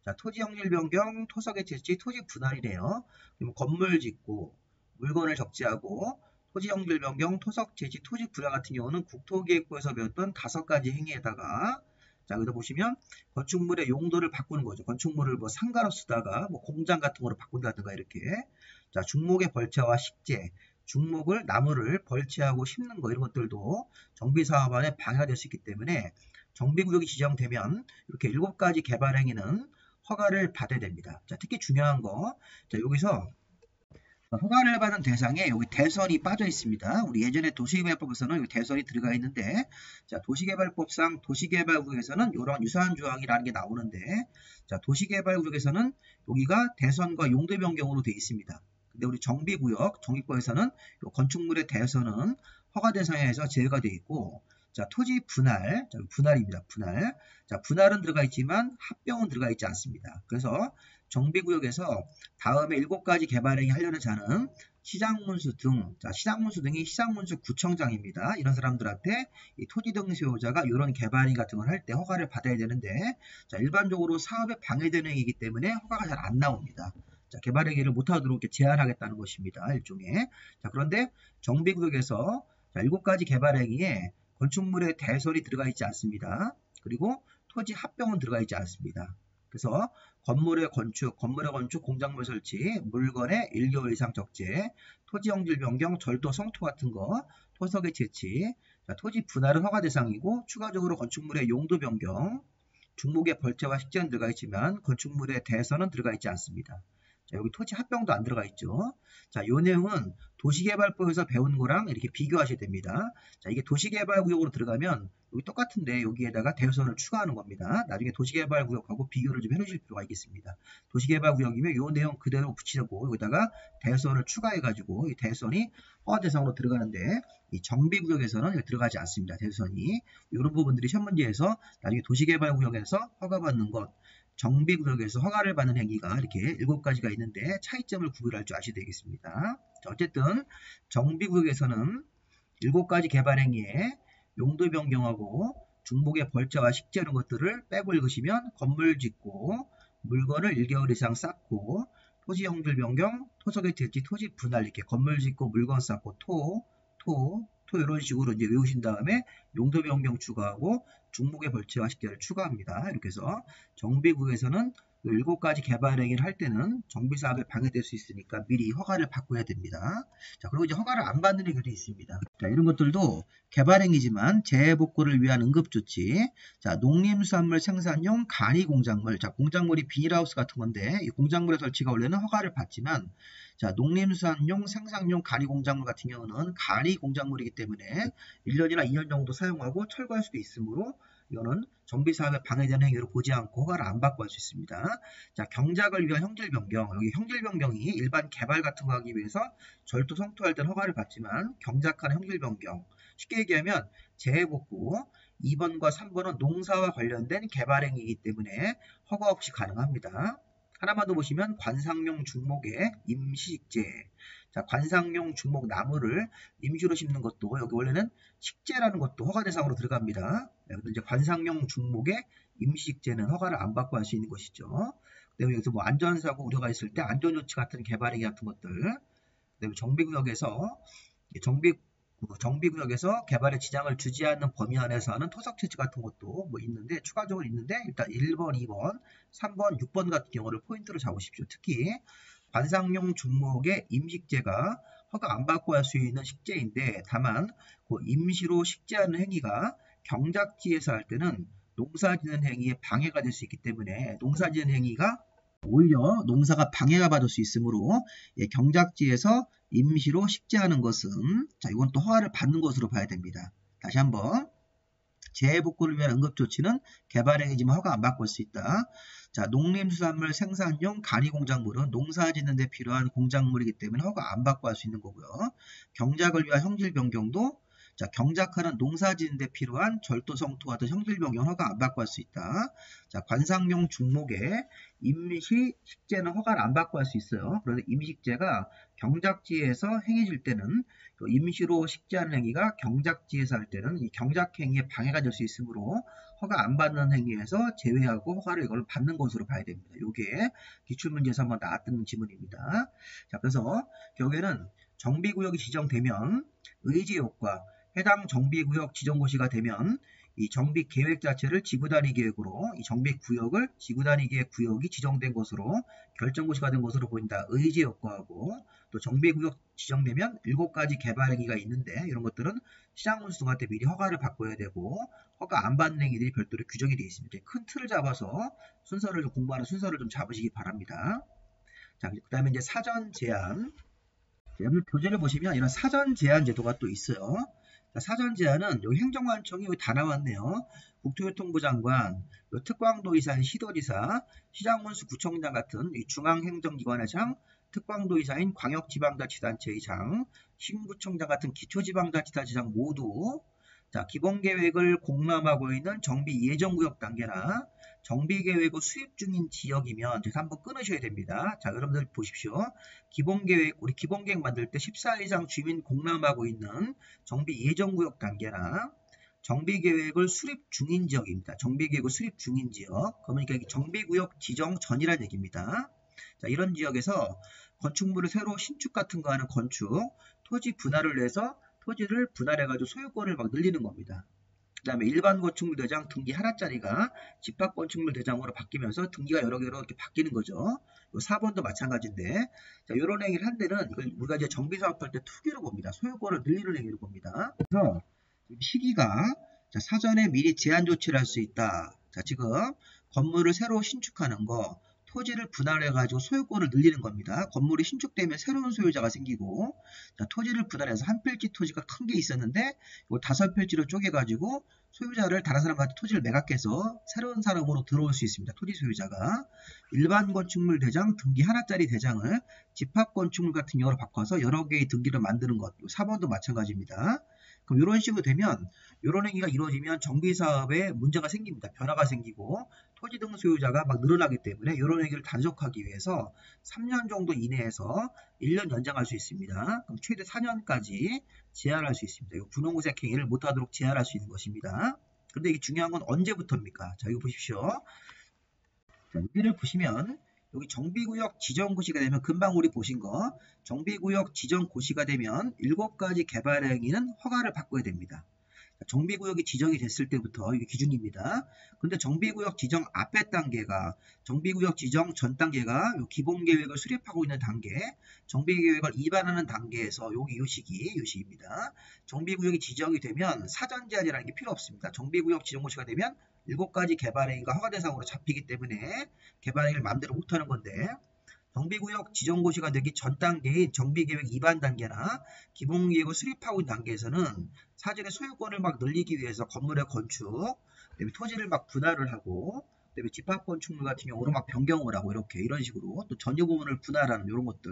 자, 토지 형질 변경, 토석의 채취, 토지 분할이네요. 그럼 건물 짓고, 물건을 적재하고, 토지 형질 변경, 토석 채취, 토지 분할 같은 경우는 국토기획부에서 배웠던 5가지 행위에다가, 자, 여기다 보시면 건축물의 용도를 바꾸는 거죠. 건축물을 뭐 상가로 쓰다가 뭐 공장 같은 거로 바꾼다든가 이렇게. 자, 중목의 벌채와 식재, 중목을 나무를 벌채하고 심는 거 이런 것들도 정비사업 안에 방해가 될 수 있기 때문에 정비구역이 지정되면 이렇게 7가지 개발 행위는 허가를 받아야 됩니다. 자, 특히 중요한 거, 자, 여기서 허가를 받은 대상에 여기 대선이 빠져 있습니다. 우리 예전에 도시개발법에서는 여기 대선이 들어가 있는데, 자, 도시개발법상 도시개발구역에서는 이런 유사한 조항이라는 게 나오는데, 자, 도시개발구역에서는 여기가 대선과 용도 변경으로 되어 있습니다. 근데 우리 정비구역, 정비법에서는 건축물의 대선은 허가 대상에서 제외가 되어 있고, 자, 토지 분할, 자, 분할입니다. 분할. 자, 분할은 들어가 있지만 합병은 들어가 있지 않습니다. 그래서 정비구역에서 다음에 7가지 개발행위 하려는 자는 시장문수 등, 자, 시장문수 등이 시장문수 구청장입니다. 이런 사람들한테 이 토지 등 소유자가 이런 개발행위 같은 걸 할 때 허가를 받아야 되는데, 자, 일반적으로 사업에 방해되는 행위이기 때문에 허가가 잘 안 나옵니다. 자, 개발행위를 못하도록 이렇게 제한하겠다는 것입니다. 일종의. 자, 그런데 정비구역에서 7가지 개발행위에 건축물의 대설이 들어가 있지 않습니다. 그리고 토지 합병은 들어가 있지 않습니다. 그래서 건물의 건축, 공작물 설치, 물건의 1개월 이상 적재, 토지 형질 변경, 절도, 성토 같은 거, 토석의 채취, 자, 토지 분할은 허가 대상이고 추가적으로 건축물의 용도 변경, 중목의 벌채와 식재는 들어가 있지만 건축물의 대선은 들어가 있지 않습니다. 자, 여기 토지 합병도 안 들어가 있죠. 자, 요 내용은 도시개발법에서 배운 거랑 이렇게 비교하셔야 됩니다. 자, 이게 도시개발구역으로 들어가면 여기 똑같은데 여기에다가 대선을 추가하는 겁니다. 나중에 도시개발구역하고 비교를 좀 해주실 필요가 있겠습니다. 도시개발구역이면 요 내용 그대로 붙이려고 여기다가 대선을 추가해가지고 이 대선이 허가 대상으로 들어가는데 이 정비구역에서는 들어가지 않습니다. 대선이. 이런 부분들이 시험 문제에서 나중에 도시개발구역에서 허가받는 것, 정비구역에서 허가를 받는 행위가 이렇게 7가지가 있는데 차이점을 구별할 줄 아셔야 되겠습니다. 자, 어쨌든 정비구역에서는 7가지 개발 행위에 용도 변경하고 중복의 벌채와 식재 이런 것들을 빼고 읽으시면 건물 짓고 물건을 1개월 이상 쌓고 토지 형질 변경, 토석의 채취, 토지 분할 이렇게 건물 짓고 물건 쌓고 토 이런 식으로 이제 외우신 다음에 용도 변경 추가하고 중복의 벌채와 식재를 추가합니다. 이렇게 해서 정비구역에서는 7가지 개발 행위를 할 때는 정비사업에 방해될 수 있으니까 미리 허가를 받고 해야 됩니다. 자, 그리고 이제 허가를 안 받는 행위도 있습니다. 자, 이런 것들도 개발 행위지만 재해복구를 위한 응급조치. 자, 농림수산물 생산용 간이 공작물. 자, 공작물이 비닐하우스 같은 건데 이 공작물의 설치가 원래는 허가를 받지만, 자, 농림수산용 생산용 간이 공작물 같은 경우는 간이 공작물이기 때문에 1년이나 2년 정도 사용하고 철거할 수도 있으므로 이거는 정비사업에 방해되는 행위로 보지 않고 허가를 안 받고 할 수 있습니다. 자, 경작을 위한 형질 변경. 여기 형질 변경이 일반 개발 같은 거 하기 위해서 절도, 성토할 때는 허가를 받지만 경작하는 형질 변경. 쉽게 얘기하면 재해복구 2번과 3번은 농사와 관련된 개발 행위이기 때문에 허가 없이 가능합니다. 하나만 더 보시면 관상용 중목의 임시식재. 자, 관상용 중목 나무를 임시로 심는 것도 여기 원래는 식재라는 것도 허가 대상으로 들어갑니다. 네, 근데 이제 관상용 중목의 임시식재는 허가를 안 받고 할 수 있는 것이죠. 그다음에 여기서 뭐 안전사고 우려가 있을 때 안전조치 같은 개발행위 같은 것들. 그다음에 정비구역에서 개발에 지장을 주지 않는 범위 안에서 하는 토석 채취 같은 것도 뭐 있는데 추가적으로 있는데 일단 1번, 2번, 3번, 6번 같은 경우를 포인트로 잡으십시오. 특히 관상용 중목의 임식재가 허가 안 받고 할 수 있는 식재인데 다만 그 임시로 식재하는 행위가 경작지에서 할 때는 농사짓는 행위에 방해가 될 수 있기 때문에 농사짓는 행위가 오히려 농사가 방해가 받을 수 있으므로 경작지에서 임시로 식재하는 것은 자, 이건 또 허가를 받는 것으로 봐야 됩니다. 다시 한번 재해복구를 위한 응급조치는 개발행위지만 허가 안 받고 할 수 있다. 자, 농림수산물 생산용 가리공작물은 농사 짓는 데 필요한 공작물이기 때문에 허가 안 받고 할 수 있는 거고요. 경작을 위한 형질 변경도 자, 경작하는 농사 짓는 데 필요한 절도 성토 같은 형질 변경 허가 안 받고 할 수 있다. 자, 관상용 중목에 임시 식재는 허가를 안 받고 할 수 있어요. 그런데 임식재가 경작지에서 행해질 때는 임시로 식재하는 행위가 경작지에서 할 때는 이 경작행위에 방해가 될 수 있으므로 허가 안 받는 행위에서 제외하고 허가를 이걸 받는 것으로 봐야 됩니다. 이게 기출문제에서 한번 나왔던 지문입니다. 자, 그래서 결국에는 정비구역이 지정되면 의제효과, 해당 정비구역 지정고시가 되면 이 정비계획 자체를 지구단위 계획으로 이 정비구역을 지구단위 계획 구역이 지정된 것으로 결정고시가 된 것으로 보인다. 의제효과하고 또 정비구역 지정되면 7가지 개발 행위가 있는데 이런 것들은 시장문수 등한테 미리 허가를 받고야 되고 허가 안 받는 행위들이 별도로 규정이 되어 있습니다. 큰 틀을 잡아서 순서를 공부하는 순서를 좀 잡으시기 바랍니다. 자, 그 다음에 이제 사전 제한. 여러분 교재를 보시면 이런 사전 제한 제도가 또 있어요. 자, 사전 제한은 여기 행정관청이 여기 다 나왔네요. 국토교통부 장관, 특광도의사인 시도지사, 시장문수 구청장 같은 이 중앙행정기관의 장, 특광도의사인 광역지방자치단체의 장, 신구청장 같은 기초지방자치단체장 모두 자, 기본계획을 공람하고 있는 정비 예정구역 단계나 정비계획을 수립 중인 지역이면 그래서 한번 끊으셔야 됩니다. 자, 여러분들 보십시오. 기본계획, 우리 기본계획 만들 때 14 이상 주민 공람하고 있는 정비 예정구역 단계나 정비계획을 수립 중인 지역입니다. 정비계획을 수립 중인 지역. 그러니까 정비구역 지정 전이라는 얘기입니다. 자, 이런 지역에서 건축물을 새로 신축 같은 거 하는 건축, 토지 분할을 내서 토지를 분할해가지고 소유권을 막 늘리는 겁니다. 그 다음에 일반 건축물 대장 등기 하나짜리가 집합 건축물 대장으로 바뀌면서 등기가 여러 개로 이렇게 바뀌는 거죠. 요 4번도 마찬가지인데, 자, 이런 행위를 한 데는 이걸 우리가 이제 정비사업할 때 투기로 봅니다. 소유권을 늘리는 행위로 봅니다. 그래서 시기가 자, 사전에 미리 제한 조치를 할 수 있다. 자, 지금 건물을 새로 신축하는 거, 토지를 분할해가지고 소유권을 늘리는 겁니다. 건물이 신축되면 새로운 소유자가 생기고, 자, 토지를 분할해서 한 필지 토지가 큰 게 있었는데, 이걸 5필지로 쪼개가지고 소유자를 다른 사람한테 토지를 매각해서 새로운 사람으로 들어올 수 있습니다. 토지 소유자가. 일반 건축물 대장, 등기 하나짜리 대장을 집합 건축물 같은 경우로 바꿔서 여러 개의 등기를 만드는 것. 4번도 마찬가지입니다. 그럼 이런 식으로 되면 이런 행위가 이루어지면 정비사업에 문제가 생깁니다. 변화가 생기고 토지 등 소유자가 막 늘어나기 때문에 이런 행위를 단속하기 위해서 3년 정도 이내에서 1년 연장할 수 있습니다. 그럼 최대 4년까지 제한할 수 있습니다. 이 분홍색 행위를 못하도록 제한할 수 있는 것입니다. 그런데 이게 중요한 건 언제부터입니까? 자, 이거 보십시오. 자, 여기를 보시면 여기 정비구역 지정고시가 되면 금방 우리 보신 거 정비구역 지정고시가 되면 7가지 개발 행위는 허가를 받고야 됩니다. 정비구역이 지정이 됐을 때부터 이게 기준입니다. 근데 정비구역 지정 앞에 단계가 정비구역 지정 전 단계가 기본계획을 수립하고 있는 단계, 정비계획을 입안하는 단계에서 여기 요 시기입니다. 정비구역이 지정이 되면 사전 제한이라는 게 필요 없습니다. 정비구역 지정고시가 되면 7가지 개발행위가 허가 대상으로 잡히기 때문에 개발행위를 마음대로 못하는 건데 정비구역 지정고시가 되기 전 단계인 정비계획 입안 단계나 기본계획을 수립하고 있는 단계에서는 사전에 소유권을 막 늘리기 위해서 건물의 건축, 그다음에 토지를 막 분할을 하고, 그다음에 집합건축물 같은 경우로 막 변경을 하고 이런 식으로 또 전유 부분을 분할하는 이런 것들,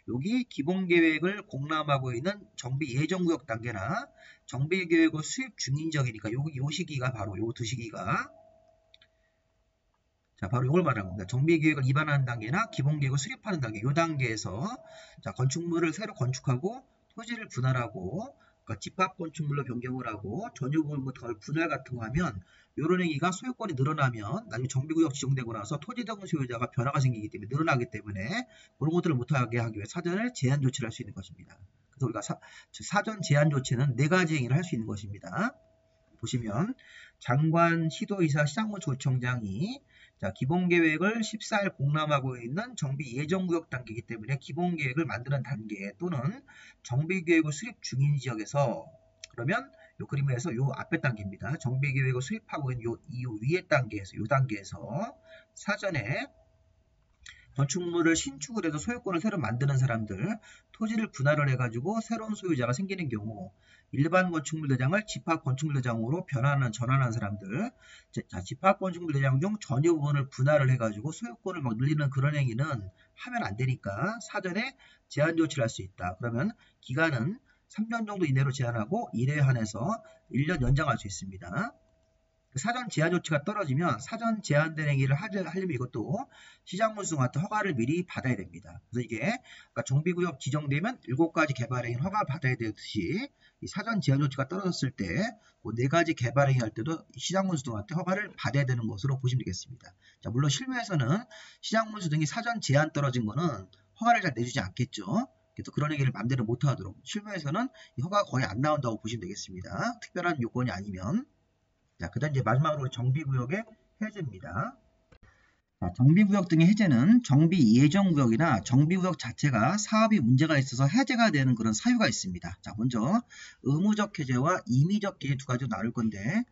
여기 기본계획을 공람하고 있는 정비 예정구역 단계나 정비계획을 수립 중인 지역이니까 요 시기가 바로 요 두 시기가. 자, 바로 이걸 말하는 겁니다. 정비계획을 입안하는 단계나 기본계획을 수립하는 단계, 이 단계에서 자, 건축물을 새로 건축하고 토지를 분할하고 그러니까 집합건축물로 변경을 하고 전유부분부터 분할 같은 거 하면 이런 행위가 소유권이 늘어나면 나중에 정비구역 지정되고 나서 토지 등 소유자가 변화가 생기기 때문에 늘어나기 때문에 그런 것들을 못하게 하기 위해 사전에 제한 조치를 할 수 있는 것입니다. 그래서 우리가 사전 제한 조치는 4가지 행위를 할 수 있는 것입니다. 보시면 장관, 시도의사, 시장문수구청장이 자, 기본계획을 14일 공람하고 있는 정비 예정구역 단계이기 때문에 기본계획을 만드는 단계 또는 정비계획을 수립 중인 지역에서 그러면 요 그림에서 요 앞에 단계입니다. 정비계획을 수립하고 있는 요 위에 단계에서 요 단계에서 사전에 건축물을 신축을 해서 소유권을 새로 만드는 사람들, 토지를 분할을 해가지고 새로운 소유자가 생기는 경우, 일반 건축물 대장을 집합 건축물 대장으로 전환하는 사람들, 자, 집합 건축물 대장 중 전유 부분을 분할을 해가지고 소유권을 막 늘리는 그런 행위는 하면 안 되니까 사전에 제한 조치를 할 수 있다. 그러면 기간은 3년 정도 이내로 제한하고 1회에 한해서 1년 연장할 수 있습니다. 사전 제한 조치가 떨어지면 사전 제한된 행위를 하려면 이것도 시장문수 같은 허가를 미리 받아야 됩니다. 그래서 이게 그러니까 정비구역 지정되면 7가지 개발행위 허가 받아야 되듯이 이 사전 제한 조치가 떨어졌을 때 뭐 4가지 개발행위 할 때도 시장문수 등한테 허가를 받아야 되는 것으로 보시면 되겠습니다. 자, 물론 실무에서는 시장문수 등이 사전 제한 떨어진 거는 허가를 잘 내주지 않겠죠. 그래서 그런 행위를 마음대로 못하도록 실무에서는 이 허가가 거의 안 나온다고 보시면 되겠습니다. 특별한 요건이 아니면. 자, 그 다음 이제 마지막으로 정비구역의 해제입니다. 자, 정비구역 등의 해제는 정비예정구역이나 정비구역 자체가 사업이 문제가 있어서 해제가 되는 그런 사유가 있습니다. 자, 먼저 의무적 해제와 임의적 해제 두 가지로 나눌 건데,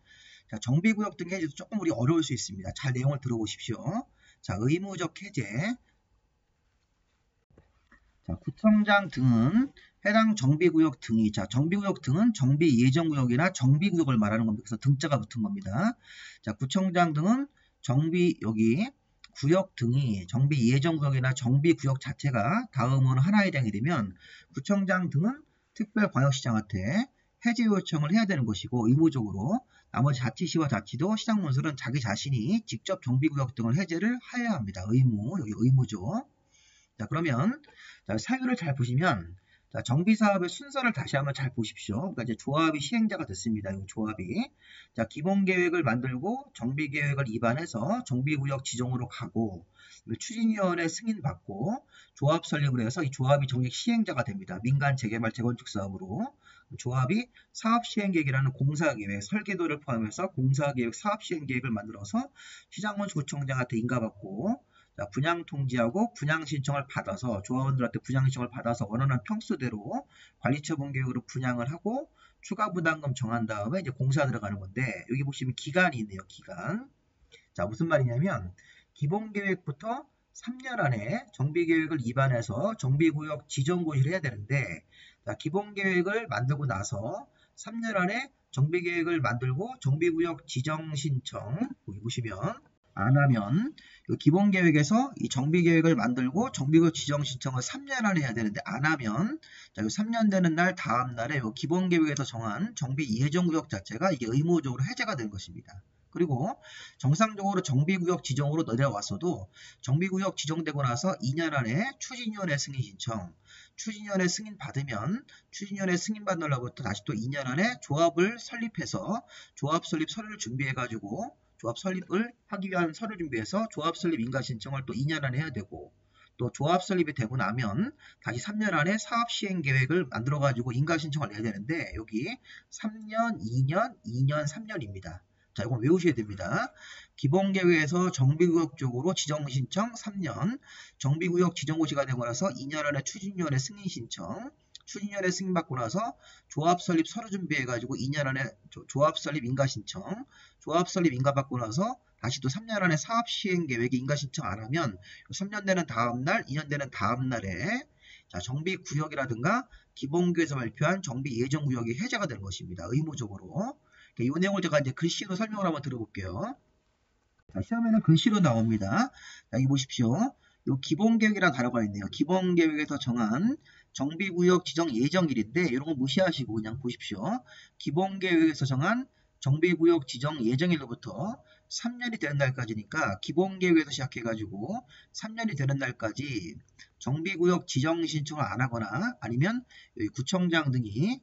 자, 정비구역 등의 해제도 조금 우리 어려울 수 있습니다. 잘 내용을 들어보십시오. 자, 의무적 해제. 자, 구청장 등은 해당 정비구역 등이, 자, 정비구역 등은 정비예정구역이나 정비구역을 말하는 겁니다. 그래서 등자가 붙은 겁니다. 자, 구청장 등은 여기 구역 등이 정비예정구역이나 정비구역 자체가 다음으로 하나에 해당이 되면 구청장 등은 특별광역시장한테 해제 요청을 해야 되는 것이고, 의무적으로 나머지 자치시와 자치도 시장문수는 자기 자신이 직접 정비구역 등을 해제를 해야 합니다. 여기 의무죠. 자, 그러면 자, 사유를 잘 보시면, 자, 정비사업의 순서를 다시 한번 잘 보십시오. 그러니까 이제 조합이 시행자가 됐습니다. 이 조합이. 자, 기본계획을 만들고 정비계획을 입안해서 정비구역 지정으로 가고, 추진위원회 승인받고, 조합 설립을 해서 이 조합이 정식 시행자가 됩니다. 민간 재개발 재건축 사업으로. 조합이 사업시행계획이라는 공사계획, 설계도를 포함해서 공사계획, 사업시행계획을 만들어서 시장군구청장한테 인가받고, 자, 분양 통지하고 분양 신청을 받아서 조합원들한테 분양 신청을 받아서 원하는 평수대로 관리처분 계획으로 분양을 하고 추가 부담금 정한 다음에 이제 공사 들어가는 건데, 여기 보시면 기간이 있네요. 기간. 자, 무슨 말이냐면 기본 계획부터 3년 안에 정비 계획을 입안해서 정비구역 지정 고시를 해야 되는데, 자, 기본 계획을 만들고 나서 3년 안에 정비 계획을 만들고 정비구역 지정 신청, 여기 보시면 안 하면 기본 계획에서 이 정비 계획을 만들고 정비구역 지정 신청을 3년 안에 해야 되는데, 안 하면 자, 3년 되는 날 다음 날에 기본 계획에서 정한 정비 예정구역 자체가 이게 의무적으로 해제가 되는 것입니다. 그리고 정상적으로 정비구역 지정으로 내려왔어도 정비구역 지정되고 나서 2년 안에 추진위원회 승인 신청, 추진위원회 승인 받으면 추진위원회 승인 받으려부터 다시 또 2년 안에 조합을 설립해서 조합 설립 서류를 준비해가지고 조합 설립을 하기 위한 서류 준비해서 조합 설립 인가 신청을 또 2년 안에 해야 되고, 또 조합 설립이 되고 나면 다시 3년 안에 사업 시행 계획을 만들어 가지고 인가 신청을 해야 되는데, 여기 3년, 2년, 2년, 3년입니다. 자, 이건 외우셔야 됩니다. 기본계획에서 정비구역 쪽으로 지정 신청 3년, 정비구역 지정고시가 되고 나서 2년 안에 추진위원회 승인 신청, 추진위원회 승인받고 나서 조합 설립 서류 준비해가지고 2년 안에 조합 설립 인가 신청, 조합 설립 인가 받고 나서 다시 또 3년 안에 사업 시행 계획에 인가 신청 안 하면 3년 되는 다음 날, 2년 되는 다음 날에 자, 정비구역이라든가 기본계획에서 발표한 정비 예정구역이 해제가 되는 것입니다. 의무적으로. 이 내용을 제가 이제 글씨로 설명을 한번 들어볼게요. 자, 시험에는 글씨로 나옵니다. 자, 여기 보십시오. 요 기본계획이라는 단어가 있네요. 기본계획에서 정한 정비구역 지정 예정일인데, 이런 거 무시하시고 그냥 보십시오. 기본계획에서 정한 정비구역 지정 예정일로부터 3년이 되는 날까지니까 기본계획에서 시작해가지고 3년이 되는 날까지 정비구역 지정 신청을 안 하거나 아니면 여기 구청장 등이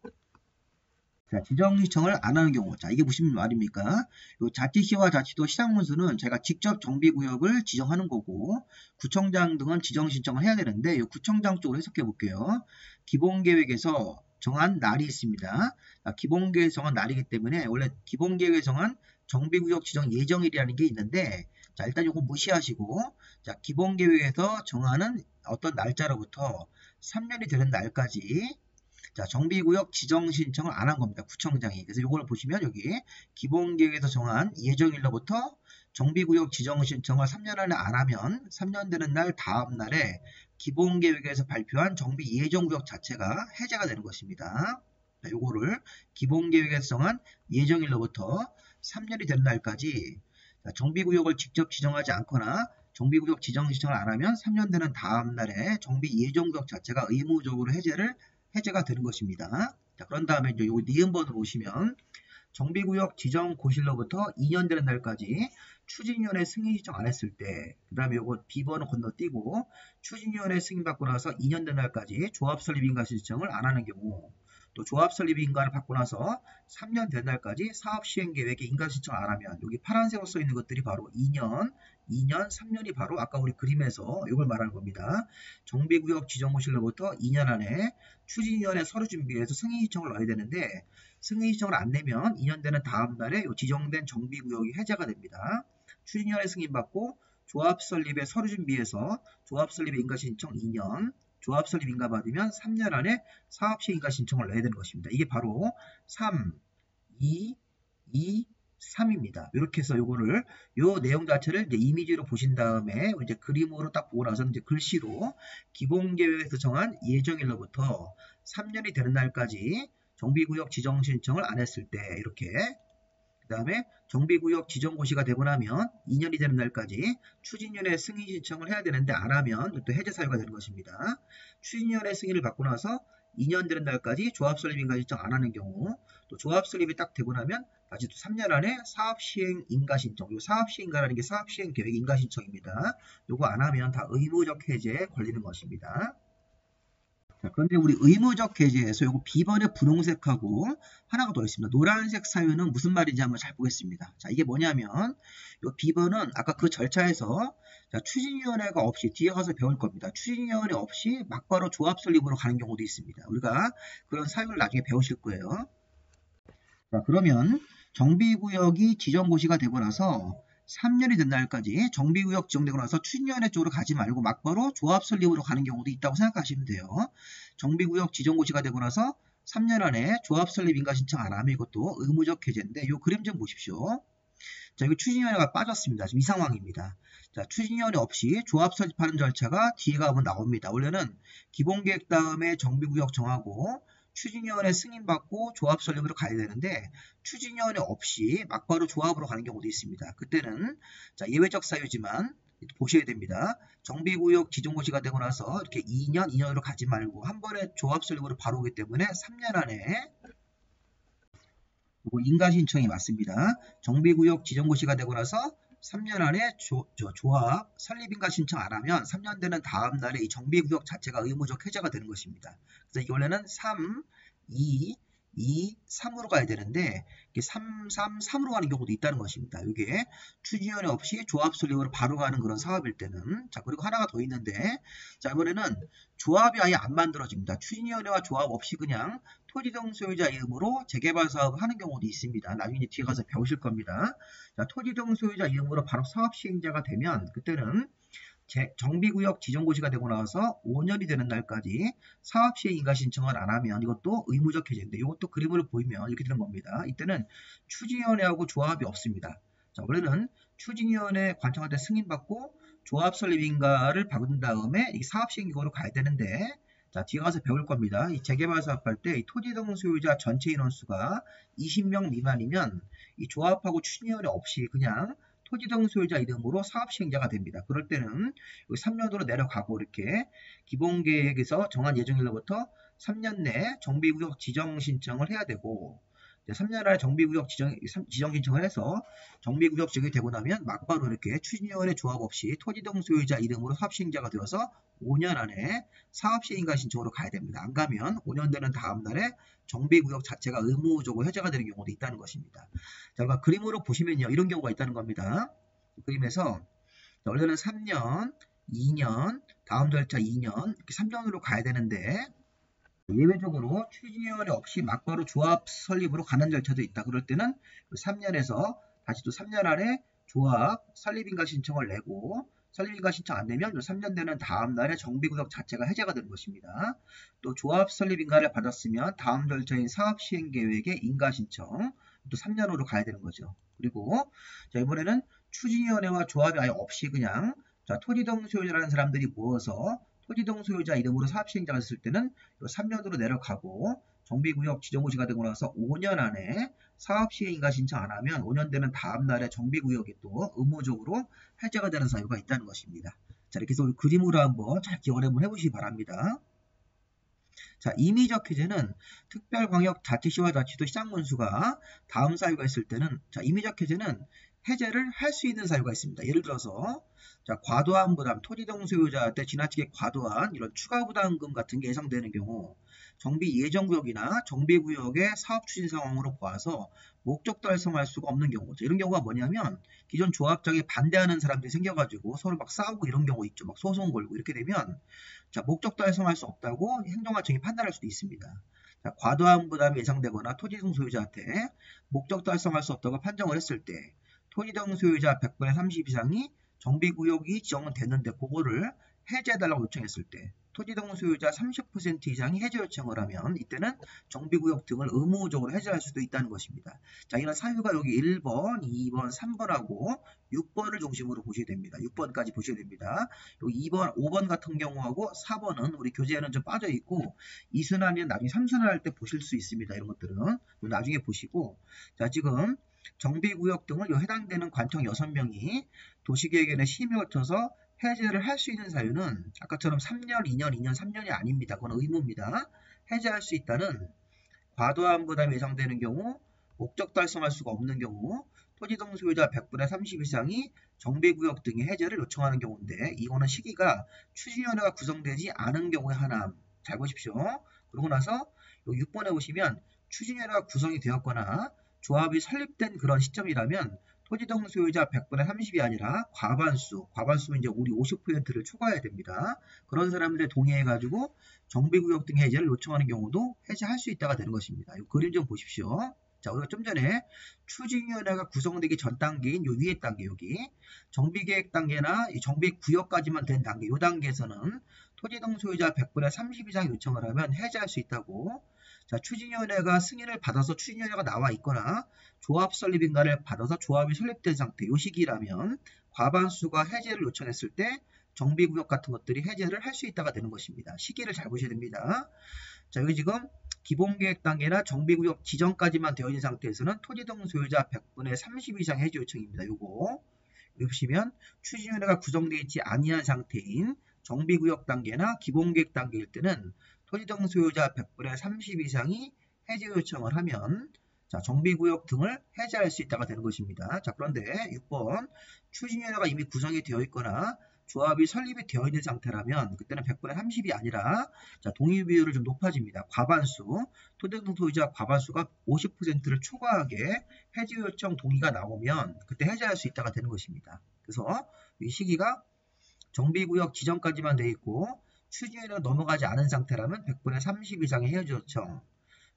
자, 지정 신청을 안 하는 경우, 자, 이게 무슨 말입니까? 요 자치시와 자치도 시장문수는 제가 직접 정비구역을 지정하는 거고, 구청장 등은 지정 신청을 해야 되는데, 요 구청장 쪽으로 해석해 볼게요. 기본계획에서 정한 날이 있습니다. 자, 기본계획에 정한 날이기 때문에 원래 기본계획에 정한 정비구역 지정 예정일이라는 게 있는데, 자, 일단 이거 무시하시고, 자, 기본계획에서 정하는 어떤 날짜로부터 3년이 되는 날까지 자, 정비구역 지정 신청을 안 한 겁니다. 구청장이. 그래서 이걸 보시면 여기 기본계획에서 정한 예정일로부터 정비구역 지정 신청을 3년 안에 안 하면 3년 되는 날 다음 날에 기본계획에서 발표한 정비 예정구역 자체가 해제가 되는 것입니다. 요거를 기본계획에서 정한 예정일로부터 3년이 되는 날까지 정비구역을 직접 지정하지 않거나 정비구역 지정 신청을 안 하면 3년 되는 다음 날에 정비 예정구역 자체가 의무적으로 해제가 되는 것입니다. 자, 그런 다음에 이제 요 니은번으로 보시면 정비구역 지정 고실로부터 2년 되는 날까지 추진위원회 승인 신청 안 했을 때, 그 다음에 요거 B번을 건너뛰고 추진위원회 승인 받고 나서 2년 되는 날까지 조합 설립 인가 신청을 안 하는 경우, 또 조합 설립 인가를 받고 나서 3년 된 날까지 사업 시행 계획에 인가 신청을 안 하면, 여기 파란색으로 써 있는 것들이 바로 2년, 3년이 바로 아까 우리 그림에서 이걸 말하는 겁니다. 정비구역 지정 고실로부터 2년 안에 추진위원회 서류 준비해서 승인 신청을 넣어야 되는데, 승인 신청을 안 내면 2년 되는 다음 날에 지정된 정비구역이 해제가 됩니다. 추진위원회 승인 받고 조합 설립에 서류 준비해서 조합 설립 인가 신청 2년, 조합 설립 인가 받으면 3년 안에 사업 시행 인가 신청을 내야 되는 것입니다. 이게 바로 3, 2, 3입니다. 이렇게 해서 요거를 요 내용 자체를 이제 이미지로 보신 다음에 이제 그림으로 딱 보고 나서 이제 글씨로 기본계획에서 정한 예정일로부터 3년이 되는 날까지 정비구역 지정 신청을 안 했을 때 이렇게, 그 다음에 정비구역 지정고시가 되고 나면 2년이 되는 날까지 추진위원회 승인 신청을 해야 되는데 안 하면 또 해제 사유가 되는 것입니다. 추진위원회 승인을 받고 나서 2년 되는 날까지 조합 설립 인가 신청 안 하는 경우, 또 조합 설립이 딱 되고 나면 다시 또 3년 안에 사업 시행 인가 신청, 요 사업 시행 인가라는 게 사업 시행 계획 인가 신청입니다. 요거 안 하면 다 의무적 해제에 걸리는 것입니다. 자, 그런데 우리 의무적 해제에서 요거 B번의 분홍색하고 하나가 더 있습니다. 노란색 사유는 무슨 말인지 한번 잘 보겠습니다. 자, 이게 뭐냐면 요 B번은 아까 그 절차에서 자, 추진위원회가 없이 뒤에 가서 배울 겁니다. 추진위원회 없이 막바로 조합 설립으로 가는 경우도 있습니다. 우리가 그런 사유를 나중에 배우실 거예요. 자, 그러면 정비구역이 지정고시가 되고 나서 3년이 된 날까지 정비구역 지정되고 나서 추진위원회 쪽으로 가지 말고 막바로 조합 설립으로 가는 경우도 있다고 생각하시면 돼요. 정비구역 지정고시가 되고 나서 3년 안에 조합 설립 인가 신청 안 하면 이것도 의무적 해제인데 이 그림 좀 보십시오. 자, 여기 추진위원회가 빠졌습니다. 지금 이 상황입니다. 자, 추진위원회 없이 조합 설립하는 절차가 뒤에 가면 나옵니다. 원래는 기본계획 다음에 정비구역 정하고 추진위원회 승인받고 조합 설립으로 가야 되는데 추진위원회 없이 막바로 조합으로 가는 경우도 있습니다. 그때는 자, 예외적 사유지만 보셔야 됩니다. 정비구역 지정고시가 되고 나서 이렇게 2년으로 가지 말고 한 번에 조합 설립으로 바로 오기 때문에 3년 안에 인가 신청이 맞습니다. 정비구역 지정고시가 되고 나서 3년 안에 조합 설립인가 신청 안 하면 3년 되는 다음 날에 이 정비구역 자체가 의무적 해제가 되는 것입니다. 그래서 이게 원래는 3, 2, 3으로 가야 되는데 3, 3으로 가는 경우도 있다는 것입니다. 이게 추진위원회 없이 조합 설립으로 바로 가는 그런 사업일 때는. 자, 그리고 하나가 더 있는데, 자, 이번에는 조합이 아예 안 만들어집니다. 추진위원회와 조합 없이 그냥 토지등 소유자 이름으로 재개발 사업을 하는 경우도 있습니다. 나중에 뒤에 가서 배우실 겁니다. 자, 토지등 소유자 이름으로 바로 사업 시행자가 되면 그때는 정비구역 지정고시가 되고 나서 5년이 되는 날까지 사업 시행 인가 신청을 안 하면 이것도 의무적 해제인데 이것도 그림을 보이면 이렇게 되는 겁니다. 이때는 추진위원회하고 조합이 없습니다. 자, 원래는 추진위원회 관청한테 승인받고 조합 설립 인가를 받은 다음에 이 사업 시행 기구로 가야 되는데, 자, 뒤에 가서 배울 겁니다. 이 재개발 사업할 때 이 토지등 소유자 전체 인원수가 20명 미만이면 이 조합하고 추진위원회 없이 그냥 토지등 소유자 이름으로 사업 시행자가 됩니다. 그럴 때는 3년으로 내려가고 이렇게 기본계획에서 정한 예정일로부터 3년 내 정비구역 지정 신청을 해야 되고, 3년 안에 정비구역 지정 신청을 해서 정비구역 지정이 되고 나면 막바로 이렇게 추진위원회 조합 없이 토지등 소유자 이름으로 사업 시행자가 되어서 5년 안에 사업 시행인가 신청으로 가야 됩니다. 안 가면 5년 되는 다음 날에 정비구역 자체가 의무적으로 해제가 되는 경우도 있다는 것입니다. 자, 그림으로 보시면요, 이런 경우가 있다는 겁니다. 그림에서 원래는 3년, 2년, 다음 절차 2년 이렇게 3년으로 가야 되는데 예외적으로 추진위원회 없이 막바로 조합 설립으로 가는 절차도 있다. 그럴 때는 3년에서 다시 또 3년 안에 조합 설립인가 신청을 내고, 설립인가 신청 안 내면 3년 되는 다음 날에 정비구역 자체가 해제가 되는 것입니다. 또 조합 설립인가를 받았으면 다음 절차인 사업시행계획의 인가 신청 또 3년으로 가야 되는 거죠. 그리고 자, 이번에는 추진위원회와 조합이 아예 없이 그냥 자, 토지동 소유자라는 사람들이 모여서 토지동 소유자 이름으로 사업시행자가 있을 때는 3년으로 내려가고 정비구역 지정고시가 되고 나서 5년 안에 사업시행인가 신청 안 하면 5년 되는 다음 날에 정비구역이 또 의무적으로 해제가 되는 사유가 있다는 것입니다. 자, 이렇게 해서 우리 그림으로 한번 잘 기억을 한번 해보시기 바랍니다. 자, 임의적 해제는 특별광역자치시와 자치도 시장문수가 다음 사유가 있을 때는 자, 임의적 해제는 해제를 할 수 있는 사유가 있습니다. 예를 들어서 자, 과도한 부담, 토지동 소유자한테 지나치게 과도한 이런 추가 부담금 같은 게 예상되는 경우 정비 예정구역이나 정비구역의 사업 추진 상황으로 보아서 목적 달성할 수가 없는 경우 이런 경우가 뭐냐면 기존 조합장에 반대하는 사람들이 생겨가지고 서로 막 싸우고 이런 경우 있죠. 막 소송 걸고 이렇게 되면 자, 목적 달성할 수 없다고 행정관청이 판단할 수도 있습니다. 자, 과도한 부담이 예상되거나 토지동 소유자한테 목적 달성할 수 없다고 판정을 했을 때 토지동 소유자 100분의 30 이상이 정비구역이 지정은 됐는데 그거를 해제해달라고 요청했을 때 토지동 소유자 30% 이상이 해제 요청을 하면 이때는 정비구역 등을 의무적으로 해제할 수도 있다는 것입니다. 자, 이런 사유가 여기 1번, 2번, 3번하고 6번을 중심으로 보셔야 됩니다. 6번까지 보셔야 됩니다. 여기 2번, 5번 같은 경우하고 4번은 우리 교재에는 좀 빠져 있고 2순환이나 나중에 3순환 할 때 보실 수 있습니다. 이런 것들은 나중에 보시고 자, 지금 정비구역 등을 해당되는 관청 6명이 도시계획위원회 심의를 거쳐서 해제를 할 수 있는 사유는 아까처럼 3년, 2년, 2년, 3년이 아닙니다. 그건 의무입니다. 해제할 수 있다는 과도한 부담이 예상되는 경우, 목적 달성할 수가 없는 경우, 토지동 소유자 100분의 30 이상이 정비구역 등의 해제를 요청하는 경우인데 이거는 시기가 추진위원회가 구성되지 않은 경우에 하나. 잘 보십시오. 그러고 나서 6번에 보시면 추진위원회가 구성이 되었거나 조합이 설립된 그런 시점이라면 토지동 소유자 100분의 30이 아니라 과반수면 이제 우리 50%를 초과해야 됩니다. 그런 사람들의 동의해가지고 정비구역 등 해제를 요청하는 경우도 해제할 수 있다가 되는 것입니다. 이 그림 좀 보십시오. 자, 우리가 좀 전에 추진위원회가 구성되기 전 단계인 요 위에 단계 여기 정비계획 단계나 이 정비구역까지만 된 단계 이 단계에서는 토지동 소유자 100분의 30 이상 요청을 하면 해제할 수 있다고 자, 추진위원회가 승인을 받아서 추진위원회가 나와 있거나 조합 설립인가를 받아서 조합이 설립된 상태, 이 시기라면 과반수가 해제를 요청했을 때 정비구역 같은 것들이 해제를 할 수 있다가 되는 것입니다. 시기를 잘 보셔야 됩니다. 자, 여기 지금 기본계획 단계나 정비구역 지정까지만 되어 있는 상태에서는 토지동 소유자 100분의 30 이상 해제 요청입니다. 요거 여기 보시면 추진위원회가 구성되어 있지 아니한 상태인 정비구역 단계나 기본계획 단계일 때는 토지동 소유자 100분의 30 이상이 해제 요청을 하면 자, 정비구역 등을 해제할 수 있다가 되는 것입니다. 자, 그런데 6번 추진위원회가 이미 구성이 되어 있거나 조합이 설립이 되어 있는 상태라면 그때는 100분의 30이 아니라 자, 동의 비율을 좀 높아집니다. 과반수, 토지동 소유자 과반수가 50%를 초과하게 해제 요청 동의가 나오면 그때 해제할 수 있다가 되는 것입니다. 그래서 이 시기가 정비구역 지정까지만 되어 있고 추진위원회가 넘어가지 않은 상태라면 100분의 30 이상의 해제 요청,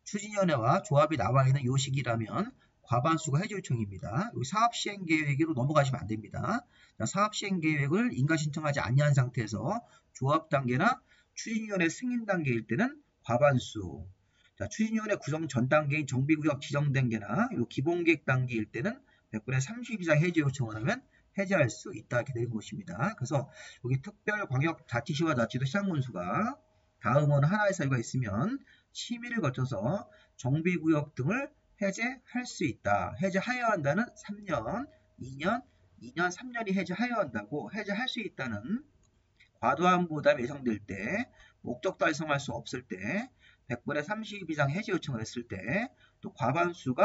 추진위원회와 조합이 나와 있는 요 시기라면 과반수가 해제 요청입니다. 여기 사업시행계획으로 넘어가시면 안 됩니다. 자, 사업시행계획을 인가 신청하지 아니한 상태에서 조합 단계나 추진위원회 승인 단계일 때는 과반수, 자, 추진위원회 구성 전 단계인 정비구역 지정 단계나 기본계획 단계일 때는 100분의 30 이상 해제 요청을 하면 해제할 수 있다 이렇게 되는 것입니다. 그래서 여기 특별광역자치시와 자치도 시장문수가 다음은 하나의 사유가 있으면 심의를 거쳐서 정비구역 등을 해제할 수 있다. 해제하여야 한다는 3년, 2년, 3년이 해제하여야 한다고 해제할 수 있다는 과도한 부담이 예상될 때, 목적 달성할 수 없을 때, 100분의 30 이상 해제 요청을 했을 때, 또 과반수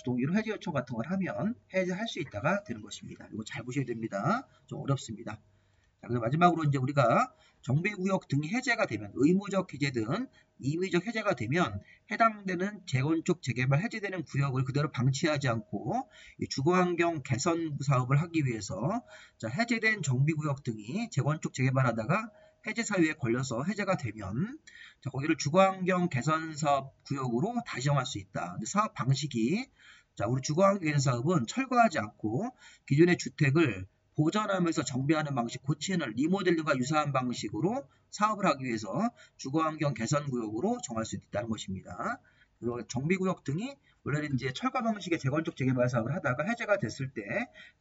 동의로 해제 요청 같은 걸 하면 해제할 수 있다가 되는 것입니다. 이거 잘 보셔야 됩니다. 좀 어렵습니다. 자, 그래서 마지막으로 이제 우리가 정비구역 등이 해제가 되면 의무적 해제든 임의적 해제가 되면 해당되는 재건축 재개발 해제되는 구역을 그대로 방치하지 않고 주거환경 개선 사업을 하기 위해서 자, 해제된 정비구역 등이 재건축 재개발하다가 해제 사유에 걸려서 해제가 되면 자, 거기를 주거환경 개선 사업 구역으로 다시 정할 수 있다. 근데 사업 방식이 자, 우리 주거환경 개선 사업은 철거하지 않고 기존의 주택을 보존하면서 정비하는 방식, 고치는 리모델링과 유사한 방식으로 사업을 하기 위해서 주거환경 개선구역으로 정할 수 있다는 것입니다. 그리고 정비구역 등이 원래는 이제 철거 방식의 재건축 재개발 사업을 하다가 해제가 됐을 때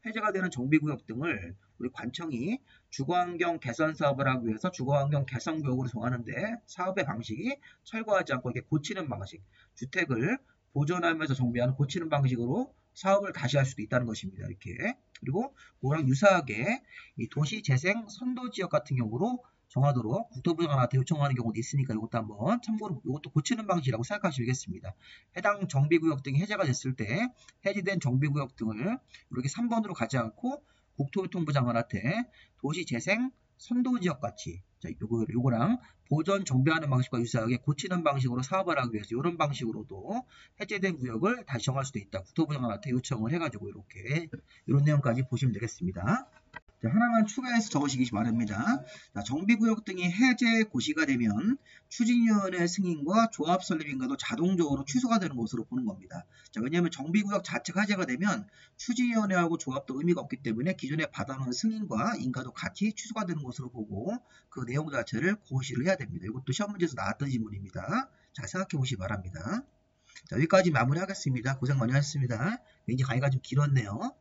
해제가 되는 정비구역 등을 우리 관청이 주거환경 개선 사업을 하기 위해서 주거환경 개선 구역으로 정하는데 사업의 방식이 철거하지 않고 이렇게 고치는 방식, 주택을 보존하면서 정비하는 고치는 방식으로 사업을 다시 할 수도 있다는 것입니다. 이렇게. 그리고 그거랑 유사하게 이 도시재생 선도지역 같은 경우로 정하도록 국토부 장관한테 요청하는 경우도 있으니까 이것도 한번 참고로 이것도 고치는 방식이라고 생각하시겠습니다. 해당 정비구역 등이 해제가 됐을 때 해제된 정비구역 등을 이렇게 3번으로 가지 않고 국토교통부 장관한테 도시재생 선도지역 같이 요거랑 보존 정비하는 방식과 유사하게 고치는 방식으로 사업을 하기 위해서 이런 방식으로도 해제된 구역을 다시 정할 수도 있다. 국토부 장관한테 요청을 해가지고 이렇게 이런 내용까지 보시면 되겠습니다. 자, 하나만 추가해서 적으시기 바랍니다. 자, 정비구역 등이 해제 고시가 되면 추진위원회 승인과 조합 설립 인가도 자동적으로 취소가 되는 것으로 보는 겁니다. 자, 왜냐하면 정비구역 자체가 해제가 되면 추진위원회하고 조합도 의미가 없기 때문에 기존에 받아놓은 승인과 인가도 같이 취소가 되는 것으로 보고 그 내용 자체를 고시를 해야 됩니다. 이것도 시험 문제에서 나왔던 질문입니다. 잘 생각해 보시기 바랍니다. 자, 여기까지 마무리하겠습니다. 고생 많이 하셨습니다. 이제 강의가 좀 길었네요.